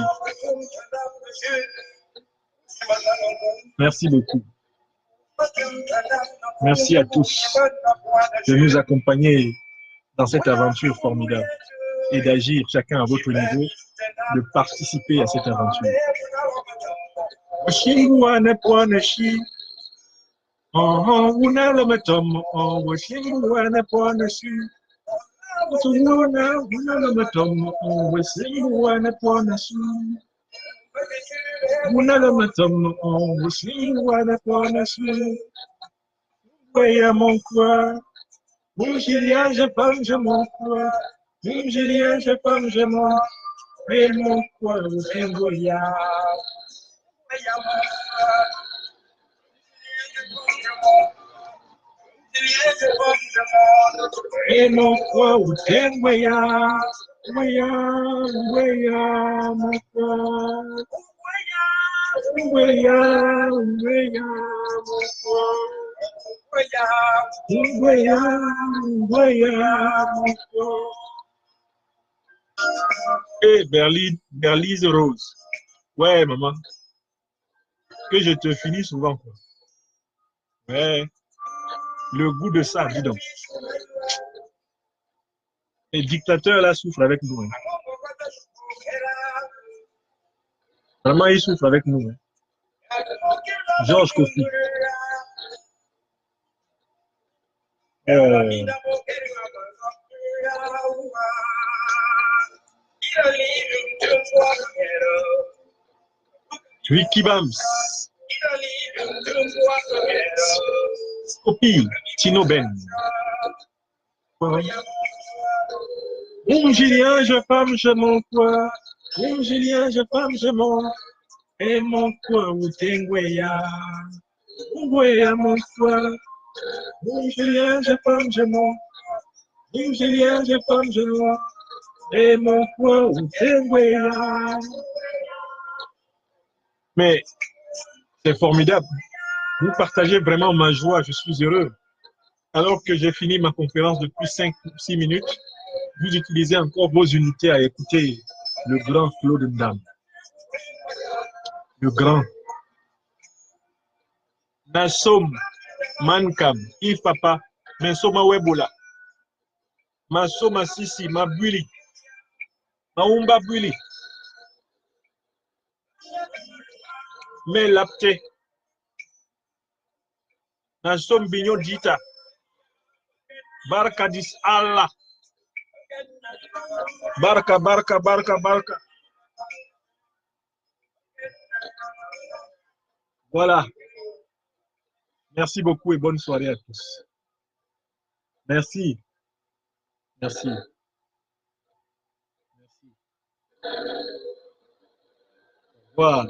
Merci beaucoup. Merci à tous de nous accompagner dans cette aventure formidable et d'agir chacun à votre niveau, de participer à cette aventure. Mon quoi, Julien, je pense, je m'en crois. Julien, je pense, je m'en et mon quoi, et mon quoi, mon et Berlise Rose. Ouais, maman. Que je te finis souvent, quoi. Ouais. Le goût de ça, dis donc. Les dictateurs, là, souffrent avec nous. Hein. Vraiment, ils souffrent avec nous. Hein. Georges Kofi. Ricky Bams. Scopi, Tino Ben. Julien, je femme, je m'en quoi. Julien, je femme, je m'en. Et mon quoi, ou t'engweya. Ngweya, mon quoi. Julien, je femme, je m'en. Julien, je femme, je m'en. Et mon quoi, ou t'engweya. Mais c'est formidable. Vous partagez vraiment ma joie. Je suis heureux. Alors que j'ai fini ma conférence depuis 5 ou 6 minutes, vous utilisez encore vos unités à écouter le grand Claude Ndam. Le grand. Nasom, Mankam, Yves Papa, Mensoma Webola, Masoma Sisi, Mabuli, Maumba Buli, Melapte, Nasom Bignon Dita, Barkadis Allah, Barka, Barka, Barka, Barka. Voilà. Merci beaucoup et bonne soirée à tous. Merci. Merci. Merci. Voilà.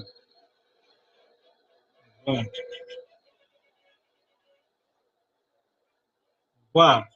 Voilà. Voilà.